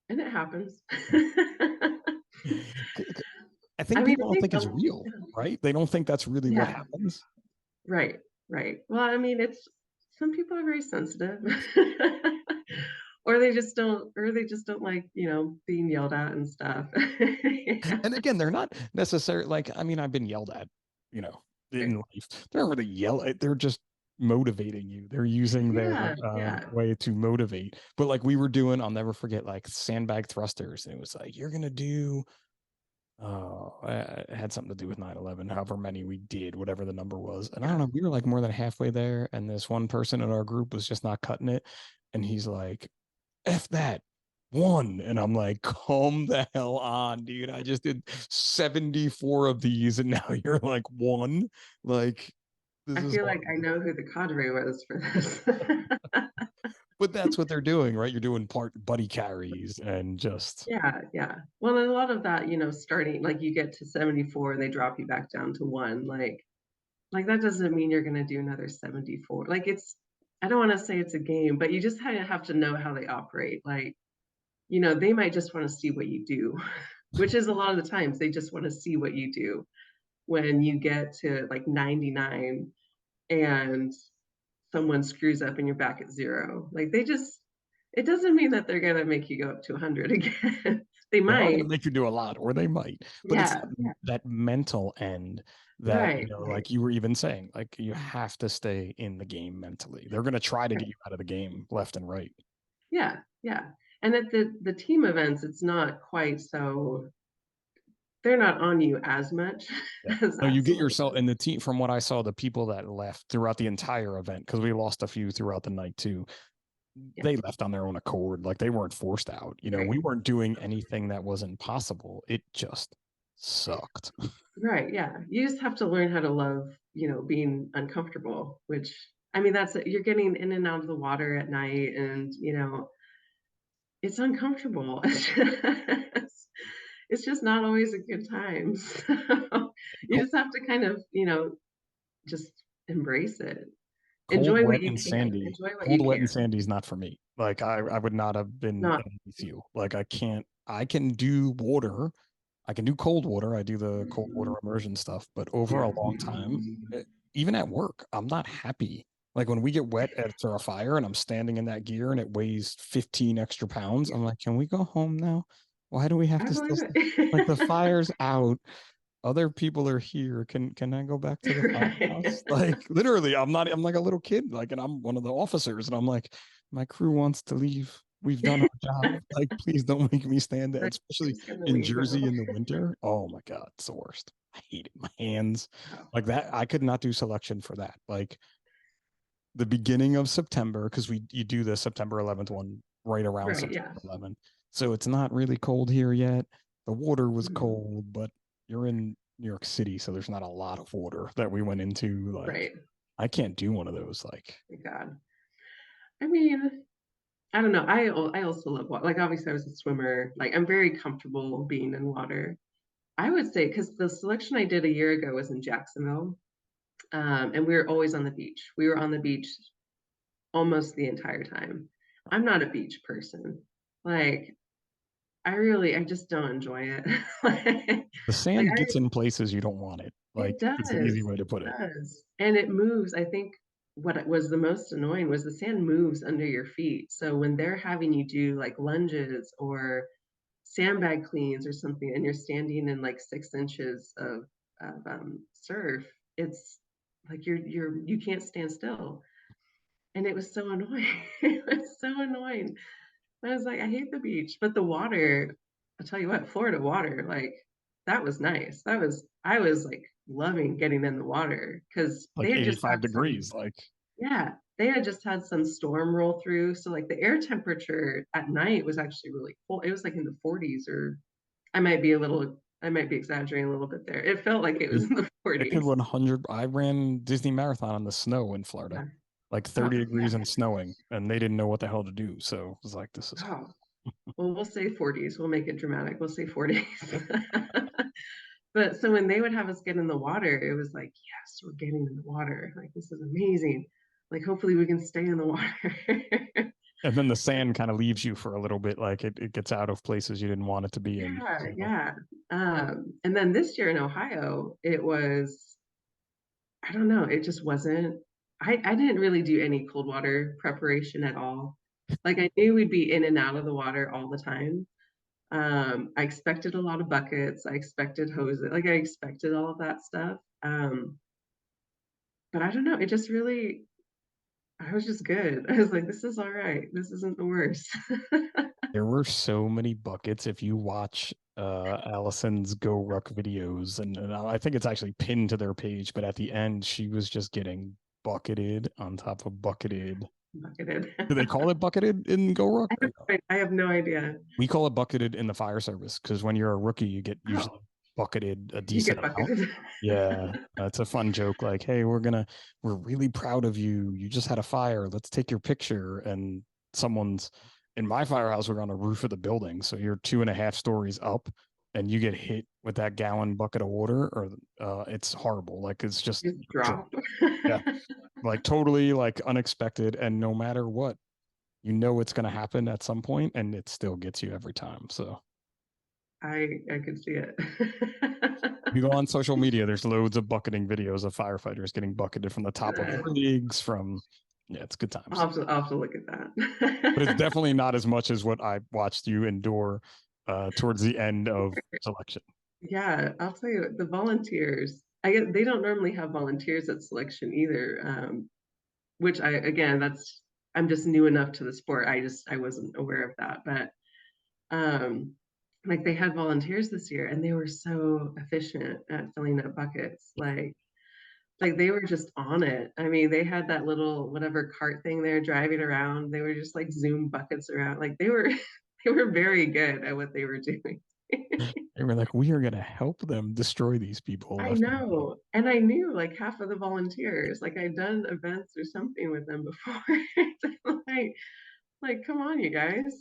And it happens. I I think mean, people I don't think think it's real, right? They don't think that's really what yeah, happens. right, right. Well, I mean, it's some people are very sensitive. Or they just don't like, being yelled at and stuff. Yeah, And again, they're not necessarily like, I mean, I've been yelled at, you know, in life. They're not really yell at, they're just motivating you. They're using their yeah, yeah. way to motivate. But like we were doing, I'll never forget, like sandbag thrusters. And it was like, you're going to do, it had something to do with 9/11, however many we did, whatever the number was. And I don't Yeah. know, we were like more than halfway there. And this one person in our group was just not cutting it. And he's like, F that one. And I'm like, calm the hell on, dude. I just did 74 of these and now you're like one. Like, this I is feel like I horrible. know who the cadre was for this. But that's what they're doing, right? You're doing part buddy carries and just Yeah, yeah. Well, and a lot of that, starting like you get to 74 and they drop you back down to 1, like that doesn't mean you're gonna do another 74. Like I don't wanna say it's a game, but you just kinda have to know how they operate. Like, they might just wanna see what you do, which is a lot of the times they just wanna see what you do when you get to like 99 and someone screws up and you're back at 0. Like it doesn't mean that they're gonna make you go up to 100 again. They they are going to might. make you do a lot, or they might. But it's Yeah, yeah. that mental end that, Right, right. like you were even saying, like you have to stay in the game mentally. They're going to try to get Right. you out of the game left and right. Yeah, yeah. And at the team events, it's not quite so they're not on you as much Yeah. as No, you that get sort of yourself thing. and the team from what I saw, the people that left throughout the entire event, because we lost a few throughout the night too, Yeah, they left on their own accord. Like they weren't forced out. right. We weren't doing anything that wasn't possible. It just sucked. Right, yeah. You just have to learn how to love, being uncomfortable, which I mean, that's you're getting in and out of the water at night and, it's uncomfortable. It's just not always a good time. So you Cold, just have to kind of, just embrace it. cold, Enjoy what wet, you and can. sandy. Enjoy what Cold, you wet, can. and sandy is not for me. Like I would not have been Not with you. Like I can't. I can do water. I can do cold water. I do the cold water immersion stuff, but over yeah. a long time. even at work, I'm not happy. Like when we get wet after a fire and I'm standing in that gear and it weighs 15 extra pounds, I'm like, can we go home now? Why do we have I to believe still like the it. fire's out? Other people are here. Can I go back to the Right. firehouse? Like literally, I'm like a little kid, like, and I'm one of the officers, and I'm like, my crew wants to leave. We've done our job. Like, please don't make me stand there, Like, we're especially just gonna in leave now. Jersey in the winter. Oh my God, it's the worst. I hate it. My hands, Wow. like that. I could not do selection for that. Like the beginning of September, because we you do the September 11th one right around Right, yeah. September 11th. So it's not really cold here yet. The water was Mhm. cold, but you're in New York City, so there's not a lot of water that we went into. Like, Right. I can't do one of those. Like, Thank God. I mean, I don't know. I also love water. Like obviously I was a swimmer. Like I'm very comfortable being in water. I would say because the selection I did a year ago was in Jacksonville. And we were always on the beach. We were on the beach almost the entire time. I'm not a beach person. Like I just don't enjoy it. the Like sand I gets in places you don't want it. It Like, it's an easy does. way to It put it. does. And it moves. I think what it was the most annoying was the sand moves under your feet. So when they're having you do like lunges or sandbag cleans or something, and you're standing in like 6 inches of surf, it's like you can't stand still. And it was so annoying. It was so annoying. I was like, I hate the beach, but the water, I'll tell you what, Florida water, like that was nice. I was like loving getting in the water because they Like had just had 85 some, degrees. Like, yeah, they had just had some storm roll through. So like the air temperature at night was actually really cold. It was like in the 40s, or I might be exaggerating a little bit there. It felt like it was it, in the it could 40s. 100. I ran Disney Marathon in the snow in Florida, Yeah. like Oh, 30 degrees yeah. and snowing, and they didn't know what the hell to do. So it was like, this is Oh, well, we'll say 40s. We'll make it dramatic. We'll say 40s. But so when they would have us get in the water, it was like, yes, we're getting in the water. Like, this is amazing. Like, hopefully we can stay in the water. and then the sand kind of leaves you for a little bit, like it gets out of places you didn't want it to be in. Yeah, So yeah. And then this year in Ohio, it was, I don't know, it just wasn't, I didn't really do any cold water preparation at all. Like, I knew we'd be in and out of the water all the time. I expected a lot of buckets. I expected hoses. Like, I expected all of that stuff. But I don't know. It just really, I was just good. I was like, this is all right. This isn't the worst. there were so many buckets. If you watch Allison's GoRuck videos, and I think it's actually pinned to their page, but at the end she was just getting bucketed on top of bucketed. Bucketed. Do they call it bucketed in GoRuck or no? I have no idea. We call it bucketed in the fire service because when you're a rookie, you get usually Oh, bucketed a you decent get amount. bucketed. Yeah, it's a fun joke. Like, hey, we're really proud of you. You just had a fire. Let's take your picture. And someone's in my firehouse, we're on the roof of the building. So you're 2.5 stories up and you get hit with that gallon bucket of water, or it's horrible. Like, it's just Just drop. yeah, like totally like unexpected. And no matter what, you know it's going to happen at some point, and it still gets you every time. So I could see it. you go on social media, there's loads of bucketing videos of firefighters getting bucketed from the top of rigs, from yeah, it's good times. I'll have to look at But it's that. definitely not as much as what I watched you endure towards the end of selection. Yeah, I'll tell you, the volunteers, I get they don't normally have volunteers at selection either. Which I again, that's I'm just new enough to the sport. I wasn't aware of that. But um like they had volunteers this year and they were so efficient at filling up buckets. Like they were just on it. I mean, they had that little whatever cart thing they're driving around. They were just like zoom buckets around. Like they were they were very good at what they were doing. They were like, we are going to help them destroy these people I left and right. know. And I knew like half of the volunteers. Like I'd done events or something with them before. like, like, come on, you guys.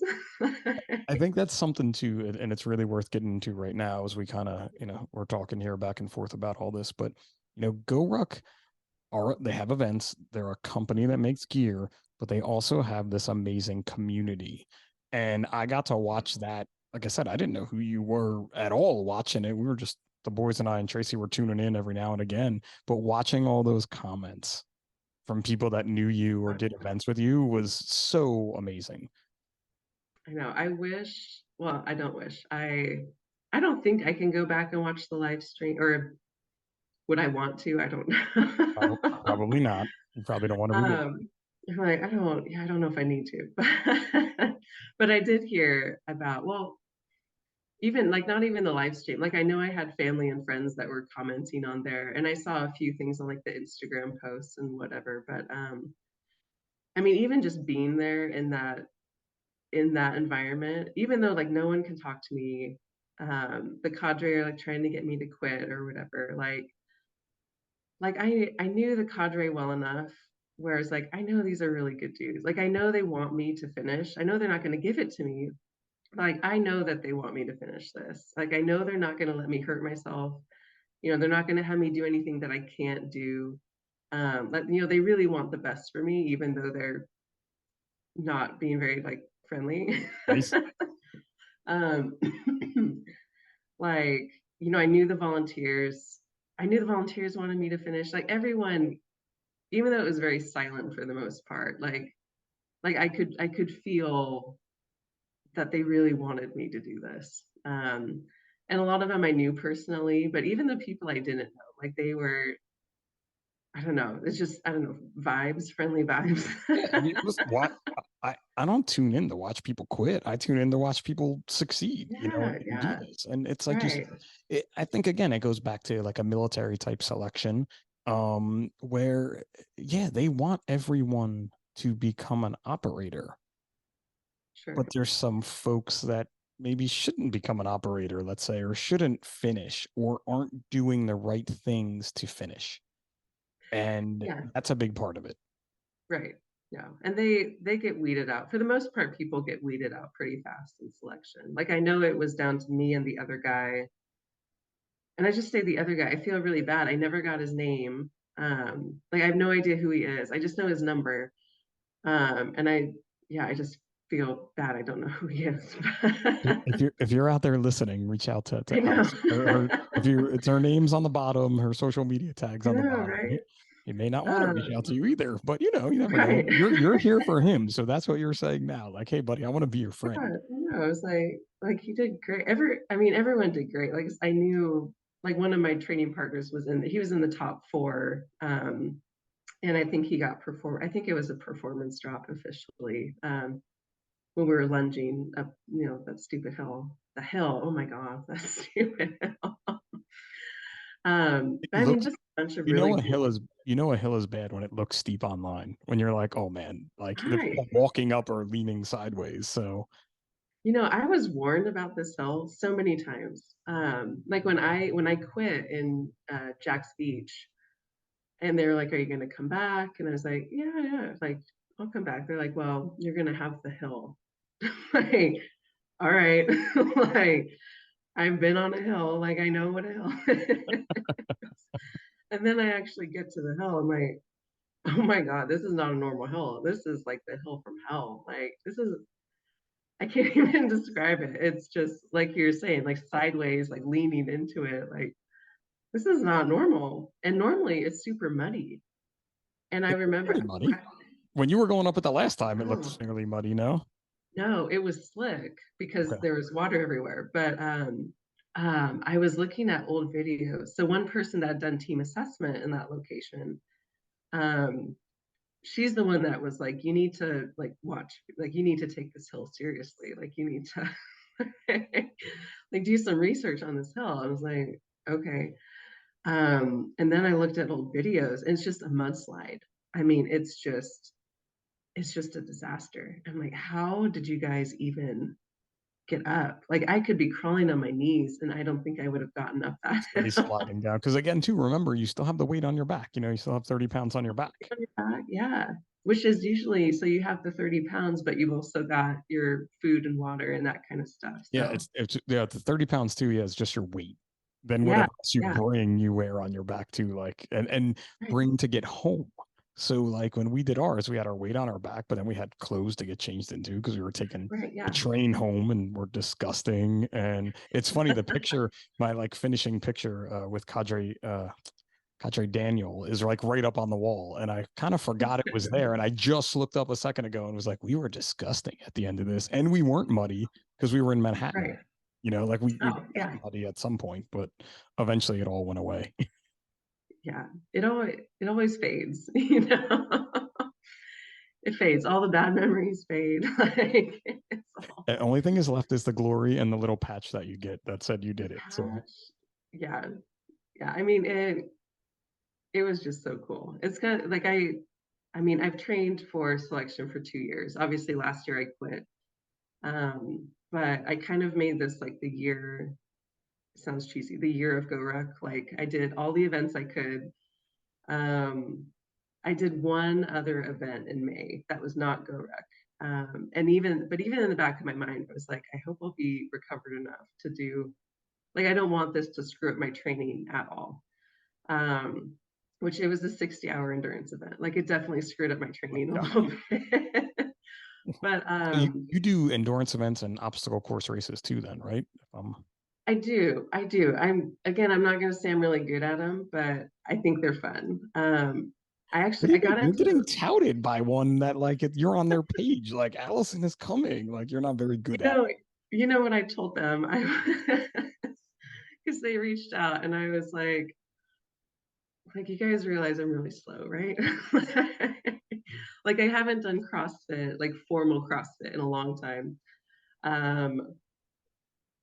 I think that's something too, and it's really worth getting into right now as we kind of, we're talking here back and forth about all this. But, GoRuck are they have events. They're a company that makes gear, but they also have this amazing community. And I got to watch that. Like I said, I didn't know who you were at all watching it. We were just the boys and I and Tracy were tuning in every now and again, but watching all those comments from people that knew you or did events with you was so amazing. I know. Well, I don't wish. I don't think I can go back and watch the live stream, or would I want to? I don't know. Probably not. You probably don't want to redo it. I'm like, I don't know if I need to. But I did hear about, well, even like not even the live stream. Like I know I had family and friends that were commenting on there, and I saw a few things on like the Instagram posts and whatever. But I mean, even just being there in that environment, even though like no one can talk to me, the cadre are like trying to get me to quit or whatever. Like I knew the cadre well enough, whereas like I know these are really good dudes. Like I know they want me to finish. I know they're not going to give it to me. Like I know that they want me to finish this. Like I know they're not going to let me hurt myself. You know, they're not going to have me do anything that I can't do. Like you know, they really want the best for me, even though they're not being very like friendly. Nice. um, like you know, I knew the volunteers. I knew the volunteers wanted me to finish. Like everyone, even though it was very silent for the most part, like I could feel that they really wanted me to do this. And a lot of them I knew personally, but even the people I didn't know, like they were, I don't know, it's just, I don't know, vibes, friendly vibes. Yeah, I mean, listen, I don't tune in to watch people quit. I tune in to watch people succeed, Yeah, and do yeah, this. And it's like you said, right, I think again, it goes back to like a military type selection, where yeah, they want everyone to become an operator, but sure. there's some folks that maybe shouldn't become an operator, let's say, or shouldn't finish, or aren't doing the right things to finish. And Yeah, that's a big part of it. right. Yeah. And they get weeded out. For the most part, people get weeded out pretty fast in selection. Like I know it was down to me and the other guy. And I just say the other guy, I feel really bad. I never got his name. Like I have no idea who he is. I just know his number. And yeah, I just feel bad. I don't know who he is. If you're out there listening, reach out to I know. Allison. If you it's her name's on the bottom, her social media tags I on the know, bottom. right? He may not want to reach out to Um, you either, but you never know. right. You're here for him, so that's what you're saying now. Like, hey, buddy, I want to be your Yeah, friend. no, I was like he did great. I mean, everyone did great. Like I knew, like one of my training partners he was in the top four. And I think he got I think it was a performance drop officially. When we were lunging up, you know, that stupid hill. The hill, oh my God, that stupid hill. It But I mean, looks, just a bunch of really cool. a hill is bad when it looks steep online. When you're like, oh man, like the Hi. people walking up or leaning sideways. So You know, I was warned about this hill so many times. Like when I quit in Jack's Beach, and they were like, "Are you going to come back?" And I was like, "Yeah, yeah, like I'll come back." They're like, "Well, you're going to have the hill." Like, all right, like I've been on a hill, like I know what a hill is. And then I actually get to the hill. I'm like, oh my God, this is not a normal hill. This is like the hill from hell. Like this is I can't even describe it. It's just like you're saying, like sideways, like leaning into it. Like this is not normal. And normally it's super muddy. And I it's remember, fairly muddy. When you were going up it the last time, it looked oh, fairly muddy. No, no, it was slick because okay. there was water everywhere. But I was looking at old videos. So one person that had done team assessment in that location, um, she's the one that was like, you need to like watch, like you need to take this hill seriously. Like you need to like do some research on this hill. I was like, okay. And then I looked at old videos and it's just a mudslide. I mean, it's just a disaster. I'm like, how did you guys even get up? Like I could be crawling on my knees and I don't think I would have gotten up that Still be hill. sliding down. Because again, too, remember, you still have the weight on your back. You still have 30 pounds on your back. Yeah. Which is usually so you have the 30 pounds, but you've also got your food and water and that kind of stuff. Yeah, So yeah, the 30 pounds too. Yeah, it's just your weight. Then yeah, whatever else you yeah. bring, you wear on your back too, like and Right. bring to get home. So like when we did ours, we had our weight on our back, but then we had clothes to get changed into because we were taking Right, the yeah. train home and we're disgusting. And it's funny, the picture, my like finishing picture with Cadre Daniel is like right up on the wall. And I kind of forgot it was there. And I just looked up a second ago and was like, we were disgusting at the end of this. And we weren't muddy because we were in Manhattan. Right. Like we Oh, got yeah. muddy at some point, but eventually it all went away. Yeah. It always fades, It fades. All the bad memories fade. Like it's all The only thing is left is the glory and the little patch that you get that said you the did it. So patch. Yeah. Yeah. I mean, it was just so cool. It's kind of like I mean, I've trained for selection for 2 years. Obviously, last year I quit. But I kind of made this like the year, sounds cheesy, the year of GoRuck. Like I did all the events I could. Um, I did one other event in May that was not GoRuck. But even in the back of my mind, I was like, I hope I'll be recovered enough to do, like, I don't want this to screw up my training at all. Um, which it was a 60-hour endurance event. Like it definitely screwed up my training a yeah. little bit. But So you do endurance events and obstacle course races too, then, right? I do. I'm not going to say I'm really good at them, but I think they're fun. What do I you mean? got You're getting into, touted by one that like you're on their page, like Allison is coming. Like you're not very good you at know, you know what I told them? I because they reached out and I was like you guys realize I'm really slow, right? Like I haven't done CrossFit, like formal CrossFit in a long time. Um,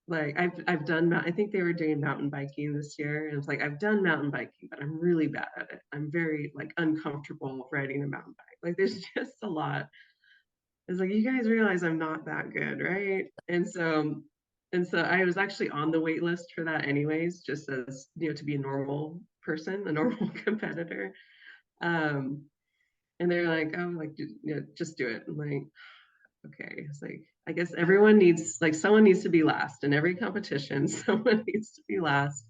like I've done I think they were doing mountain biking this year, and it's like I've done mountain biking, but I'm really bad at it. I'm very like uncomfortable riding a mountain bike. Like there's just a lot. It's like you guys realize I'm not that good, right? And so I was actually on the wait list for that anyways, just as to be a normal person, a normal competitor. Um, and they're like, oh, like just do it. I'm like, okay. It's like I guess everyone needs like someone needs to be last in every competition. Someone needs to be last.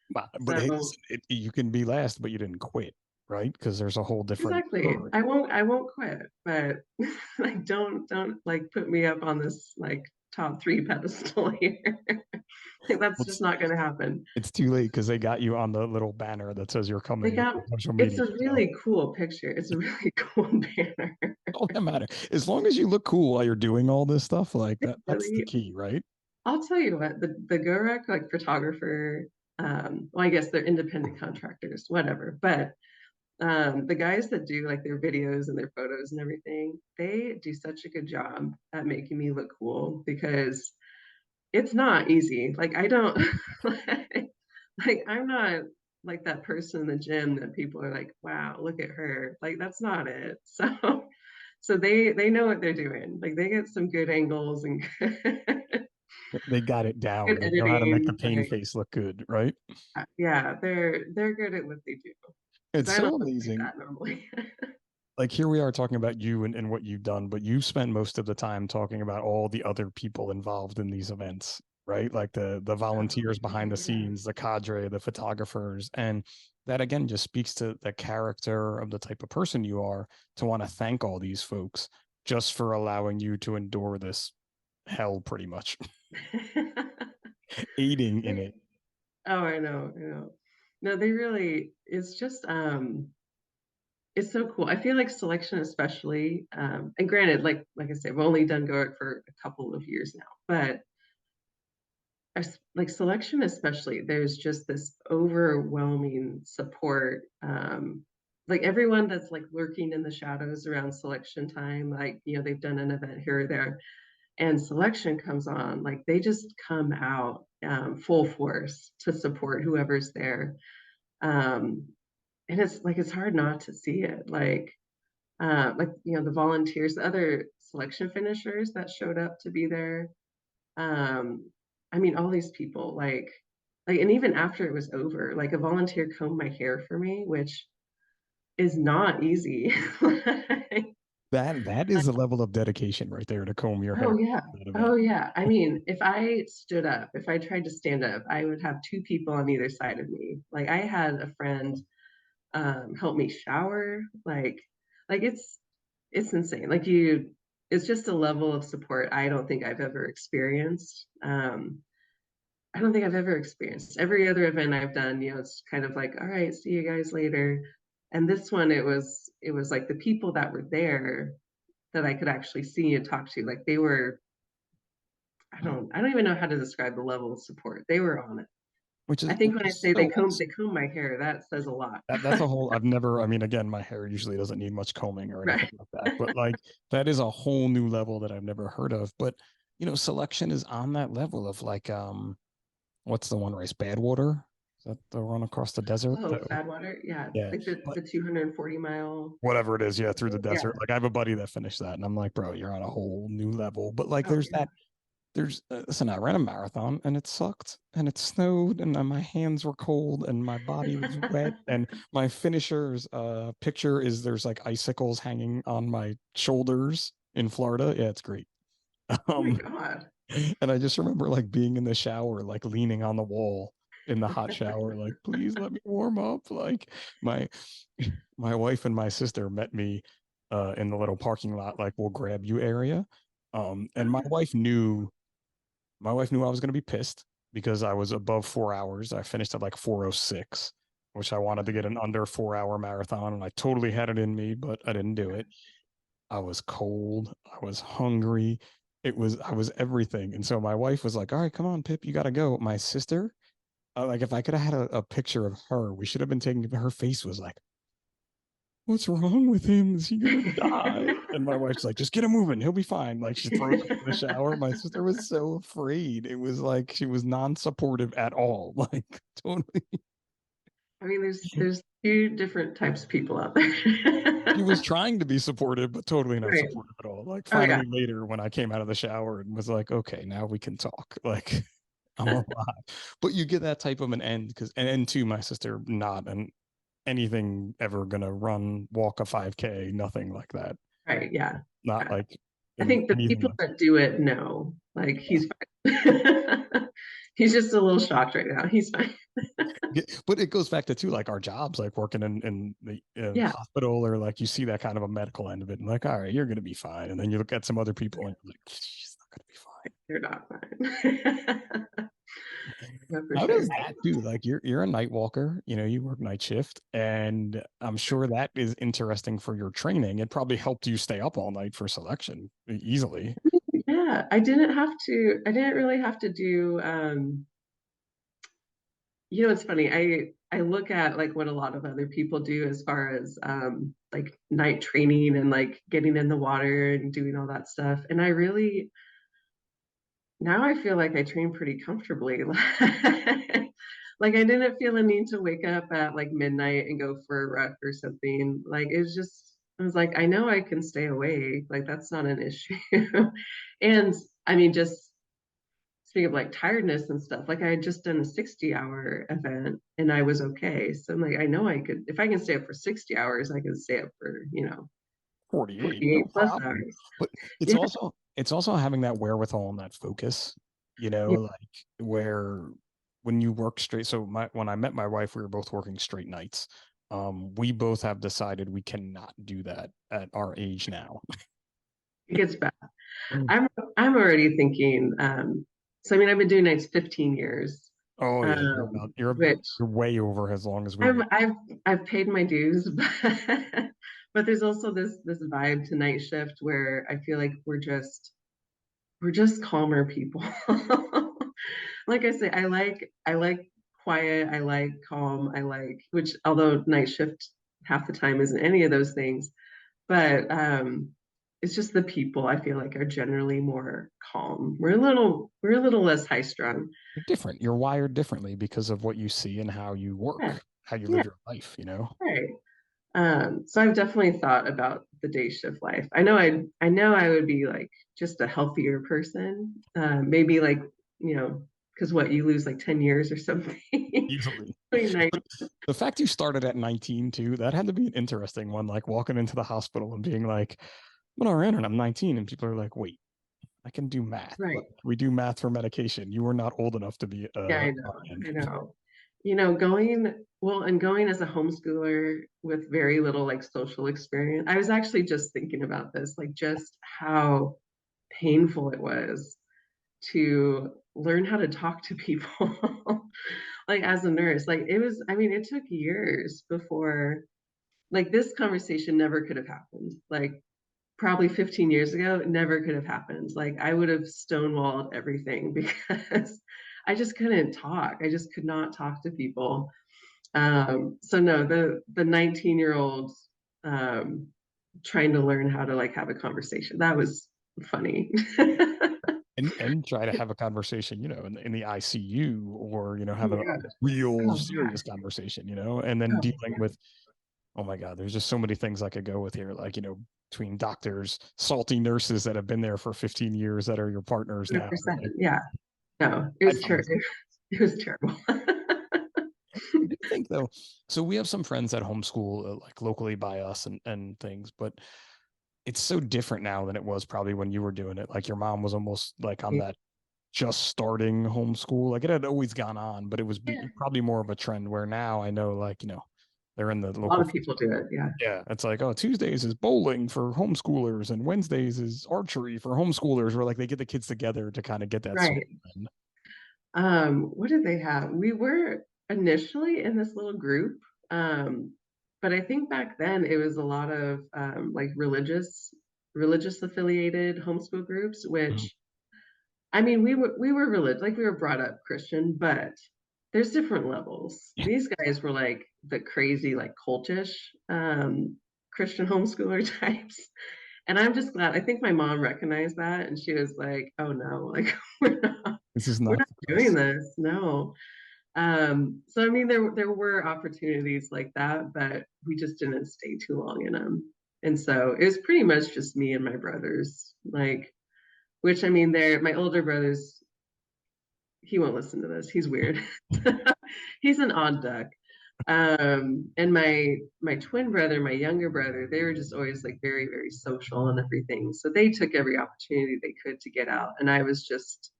but hey, So listen, you can be last, but you didn't quit, right? Because there's a whole different exactly. story. I won't quit, but like don't like put me up on this like top three pedestal here. Like, that's just What's not gonna happen. It's too late because they got you on the little banner that says you're They coming got on social it's media. a So really cool picture. It's a really cool banner. all that matter. As long as you look cool while you're doing all this stuff, like that's the Really, key, right? I'll tell you what, the GoRuck like photographer, well, I guess they're independent contractors, whatever. But the guys that do like their videos and their photos and everything, they do such a good job at making me look cool because it's not easy. Like I don't like I'm not like that person in the gym that people are like, wow, look at her. Like that's not it. So they know what they're doing. Like they get some good angles and They got it down. good They know how to make the editing. pain Like face look good, right? yeah, they're good at what they do. Because It's I don't so look like amazing. that normally. Like here we are talking about you and what you've done, but you spent most of the time talking about all the other people involved in these events, right? Like the Oh, volunteers behind the yeah. scenes, the cadre, the photographers, and that again just speaks to the character of the type of person you are to want to thank all these folks just for allowing you to endure this hell pretty much, aiding in They, it. oh, I know, I know. No, they really, it's so cool. I feel like selection especially, and granted, like I said, I've only done Goic for a couple of years now, but like selection especially, there's just this overwhelming support. Like everyone that's like lurking in the shadows around selection time, like they've done an event here or there, and selection comes on, like they just come out full force to support whoever's there. Um, and it's like it's hard not to see it. Like the volunteers, the other selection finishers that showed up to be there. Um, I mean, all these people, like, and even after it was over, like a volunteer combed my hair for me, which is not easy. That is a level of dedication right there to comb your hair Oh at yeah. that Oh event. yeah. I mean, if I stood up, if I tried to stand up, I would have two people on either side of me. Like I had a friend help me shower. Like Like it's insane. It's just a level of support I don't think I've ever experienced. I don't think I've ever experienced. Every other event I've done, it's kind of like, all right, see you guys later. And this one, it was like the people that were there that I could actually see and talk to, like they were, I don't even know how to describe the level of support. They were on it. which I is think which when I is say so they awesome. comb my hair, that says a lot. That's a whole, I've never, I mean, again, my hair usually doesn't need much combing or anything Right. like that, but like that is a whole new level that I've never heard of. But selection is on that level of like what's the one race? Badwater? Is that the run across the desert? Oh, Badwater. Yeah. Yeah. Like the Like 240-mile. whatever it is, yeah, through the Yeah. desert. Like I have a buddy that finished that, and I'm like, bro, you're on a whole new level. But like, Oh, there's yeah. that. Listen, I ran a marathon and it sucked and it snowed and my hands were cold and my body was wet and my finisher's picture is there's like icicles hanging on my shoulders in Florida. Yeah, it's great. Oh my Um, God. and I just remember like being in the shower, like leaning on the wall in the hot shower, like, please let me warm up. Like my my wife and my sister met me in the little parking lot, like we'll grab you area. And my wife knew I was going to be pissed because I was above 4 hours. I finished at like 4:06, which I wanted to get an under 4 hour marathon. And I totally had it in me, but I didn't do it. I was cold. I was hungry. I was everything. And so my wife was like, all right, come on, Pip, you got to go. My sister, like if I could have had a picture of her, we should have been taking, her face was like, what's wrong with him? Is he gonna die? And my wife's like, just get him moving. He'll be fine. Like she throws him in the shower. My sister was so afraid. It was like she was non-supportive at all. Like totally. I mean, there's two different types of people out there. She was trying to be supportive, but totally not Right. supportive at all. Like Oh yeah. finally later when I came out of the shower and was like, okay, now we can talk. Like I'm alive. But you get that type of an end because and end to my sister not an anything ever gonna run, walk a 5K, nothing like that. Right. Yeah. Not Yeah. like I in think the anything people like that do it know, like he's fine. He's just a little shocked right now. He's fine. but it goes back to too like our jobs, like working in the Yeah, hospital or like you see that kind of a medical end of it and like, all right, you're gonna be fine. And then you look at some other people and you're like, she's not gonna be fine. they're not fine. Yeah, for How sure. does that do? Like you're a night walker, you work night shift, and I'm sure that is interesting for your training. It probably helped you stay up all night for selection easily. Yeah, I didn't really have to do it's funny. I look at like what a lot of other people do as far as like night training and like getting in the water and doing all that stuff. And I really now I feel like I train pretty comfortably. Like I didn't feel a need to wake up at like midnight and go for a ruck or something. Like it's just I was like, I know I can stay awake. Like that's not an issue. And I mean, just speaking of like tiredness and stuff, like I had just done a 60-hour event and I was okay. So I'm like, I know I could, if I can stay up for 60 hours, I can stay up for, 48, no 48 plus problem. hours. But Yeah. it's also having that wherewithal and that focus, Yeah. like where when you work straight. So when I met my wife, we were both working straight nights. We both have decided we cannot do that at our age now. It gets bad. Mm. I'm already thinking, so I mean, I've been doing nights 15 years, Oh yeah, which you're way over as long as we I've were. I've I've paid my dues, but there's also this vibe to night shift where I feel like we're just calmer people. Like I say, I like quiet, I like calm, I like which although night shift half the time isn't any of those things, but it's just the people I feel like are generally more calm. We're a little less high strung. You're different. You're wired differently because of what you see and how you Yeah, work, how you yeah, live your life. right. So I've definitely thought about the day shift life. I know I would be like just a healthier person. Maybe like, because what you lose like 10 years or something. Easily. Really nice. But the fact you started at 19 too, that had to be an interesting one. Like walking into the hospital and being like, I'm an RN and I'm 19. And people are like, wait, I can do math. Like Right. we do math for medication. You were not old enough to be Yeah, I know. RN. I know. going as a homeschooler with very little like social experience. I was actually just thinking about this, like just how painful it was to learn how to talk to people like as a nurse. Like it was, I mean, it took years before like this conversation never could have happened. Like probably 15 years ago, it never could have happened. Like I would have stonewalled everything because I just couldn't talk. I just could not talk to people. So no, the 19-year-old um, trying to learn how to like have a conversation. That was funny. And try to have a conversation, in the ICU, or have Oh a yeah. real Oh yeah. serious conversation, and then Oh dealing with, oh my God, there's just so many things I could go with here, like, between doctors, salty nurses that have been there for 15 years that are your partners now. 100%. Like, Yeah. No, it I'd was find terrible. It was terrible. I do think though, so we have some friends that homeschool, like locally by us, and things, but it's so different now than it was probably when you were doing it. Like your mom was almost like on that just starting homeschool. Like it had always gone on, but it was Yeah. probably more of a trend, where now I know, like, they're in the A lot local of people do it. Yeah. yeah, it's like, oh, Tuesdays is bowling for homeschoolers and Wednesdays is archery for homeschoolers, where like they get the kids together to kind of get that swing Right. in. What did they have? We were initially in this little group, um, but I think back then it was a lot of like religious affiliated homeschool groups, Mhm. which I mean we were religious, like we were brought up Christian, but there's different levels. Yeah. These guys were like the crazy, like cultish Christian homeschooler types. And I'm just glad. I think my mom recognized that and she was like, oh no, like we're not This is we're not not the doing place. this. No. So I mean there were opportunities like that, but we just didn't stay too long in them. And so it was pretty much just me and my brothers, like which I mean they're my older brothers, he won't listen to this. He's weird. He's an odd duck. And my twin brother, my younger brother, they were just always like very, very social and everything. So they took every opportunity they could to get out. And I just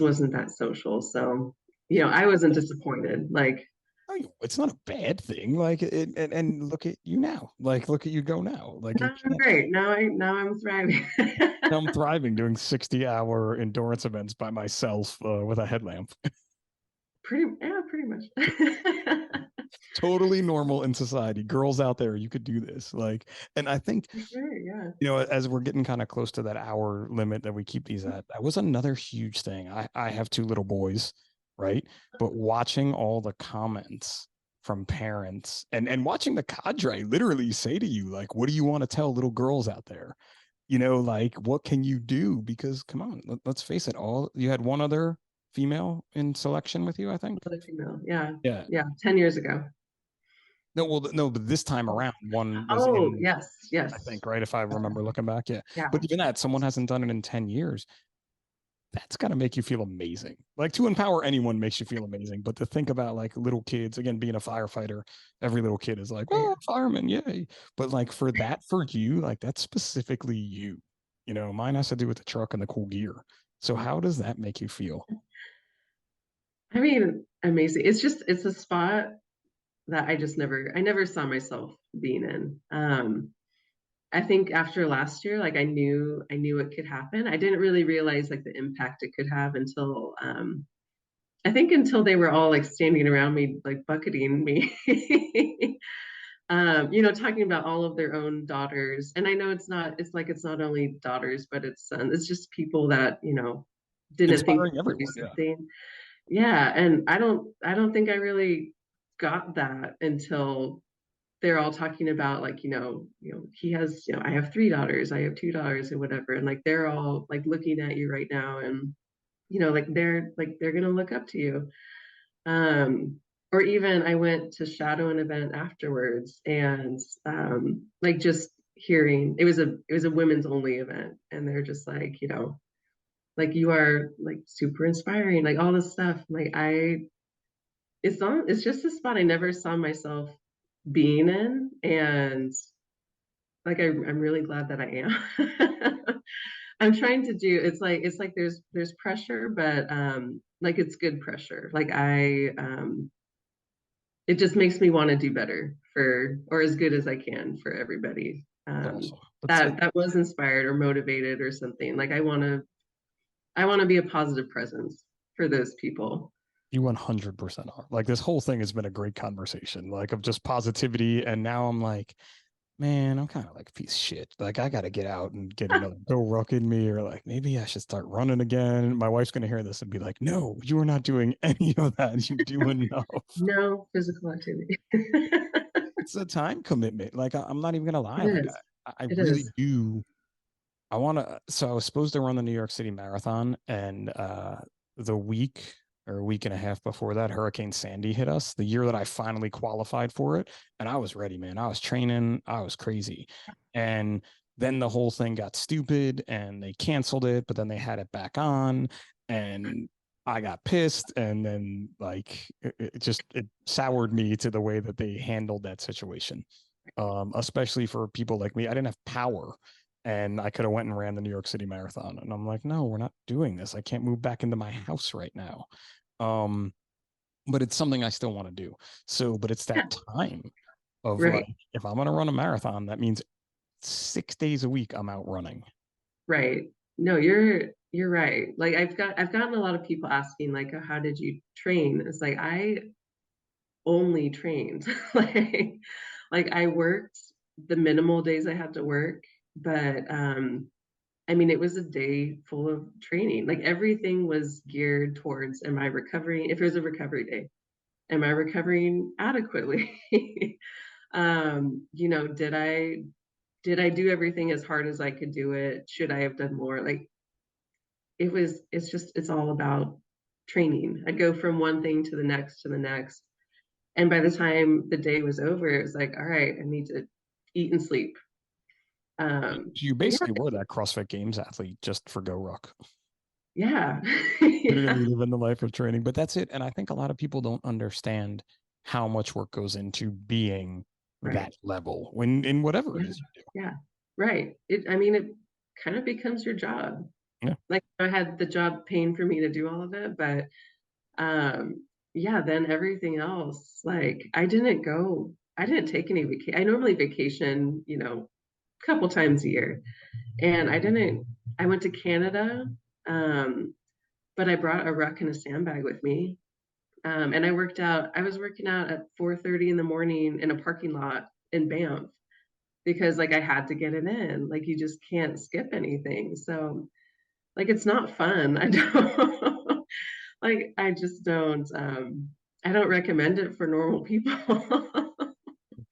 wasn't that social. So, I wasn't disappointed. Like, No, it's not a bad thing. Like and look at you now. Like look at you go now. Like no, you I'm can't. great. Now I'm thriving. I'm thriving doing 60-hour endurance events by myself, with a headlamp. Pretty much. Totally normal in society. Girls out there, you could do this. Like, and I think, For sure, yeah. as we're getting kind of close to that hour limit that we keep these at, that was another huge thing. I have two little boys, right? But watching all the comments from parents, and watching the cadre literally say to you, like, what do you want to tell little girls out there? Like, what can you do? Because come on, let's face it, all you had one other female in selection with you, I think. Another female. Yeah. Yeah. Yeah. 10 years ago. No, well, no, but this time Oh, around, one was oh, in, yes, I yes. think, right? If I remember looking back, yeah. Yeah. But even that, someone hasn't done it in 10 years. That's got to make you feel amazing. Like, to empower anyone makes you feel amazing. But to think about like little kids, again, being a firefighter, every little kid is like, Right. oh, fireman, yay. But like for that, for you, like that's specifically you. Mine has to do with the truck and the cool gear. So how does that make you feel? I mean, amazing. It's a spot that I never saw myself being in. I think after last year, like I knew it could happen. I didn't really realize like the impact it could have until I think until they were all like standing around me, like bucketing me. Talking about all of their own daughters. And I know it's not only daughters, but it's sons. It's just people that, didn't think they Inspiring could do everyone, yeah. something. Yeah, and I don't think I really got that until they're all talking about like, he has, I have three daughters, I have two daughters, or whatever. And like they're all like looking at you right now and like they're gonna look up to you. Or even I went to shadow an event afterwards and like just hearing it was a women's only event and they're just like, like you are like super inspiring, like all this stuff. Like it's just a spot I never saw myself being in. And like I'm really glad that I am. I'm trying to do it's like there's pressure, but like it's good pressure. Like it just makes me want to do better for, or as good as I can for everybody. Awesome. That was inspired or motivated or something. Like I want to be a positive presence for those people. You 100% are. Like this whole thing has been a great conversation, like of just positivity. And now I'm like, man, I'm kind of like a piece of shit. Like I got to get out and get another GoRuck in me, or like maybe I should start running again. My wife's going to hear this and be like, no, you are not doing any of that. You do enough. No physical activity. It's a time commitment. Like I'm not even going to lie. It Like is. I It really is. do. I want to. So I was supposed to run the New York City Marathon, and the week or a week and a half before that, Hurricane Sandy hit us. The year that I finally qualified for it, and I was ready, man. I was training. I was crazy, and then the whole thing got stupid, and they canceled it. But then they had it back on, and I got pissed, and then like it soured me to the way that they handled that situation. Especially for people like me, I didn't have power and I could have went and ran the New York City Marathon. And I'm like, no, we're not doing this. I can't move back into my house right now. Um, but it's something I still want to do. So, but it's Yeah. that time of like, Right. if I'm going to run a marathon, that means 6 days a week I'm out running. Right. No, you're right. Like I've gotten a lot of people asking like, oh, how did you train? It's like I only trained. like like I worked the minimal days I had to work, but I mean it was a day full of training. Like everything was geared towards, am I recovering? If it was a recovery day, am I recovering adequately? Did I do everything as hard as I could do it? Should I have done more? Like it's all about training. I'd go from one thing to the next to the next. And by the time the day was over, it was like, all right, I need to eat and sleep. You But basically were that CrossFit Games athlete just for GoRuck. yeah, Literally yeah, living the life of training, but that's it. And I think a lot of people don't understand how much work goes into being right. that level when in whatever it Yeah, is you yeah, right. I mean, it kind of becomes your job. do. Yeah. Like I had the job paying for me to do all of it, but yeah, then everything else, like I didn't take any vacation. I normally vacation, a couple times a year. And I went to Canada, um, but I brought a ruck and a sandbag with me. And I was working out at 4:30 in the morning in a parking lot in BAMF because like I had to get it in. Like you just can't skip anything. So like it's not fun. I don't like I don't recommend it for normal people.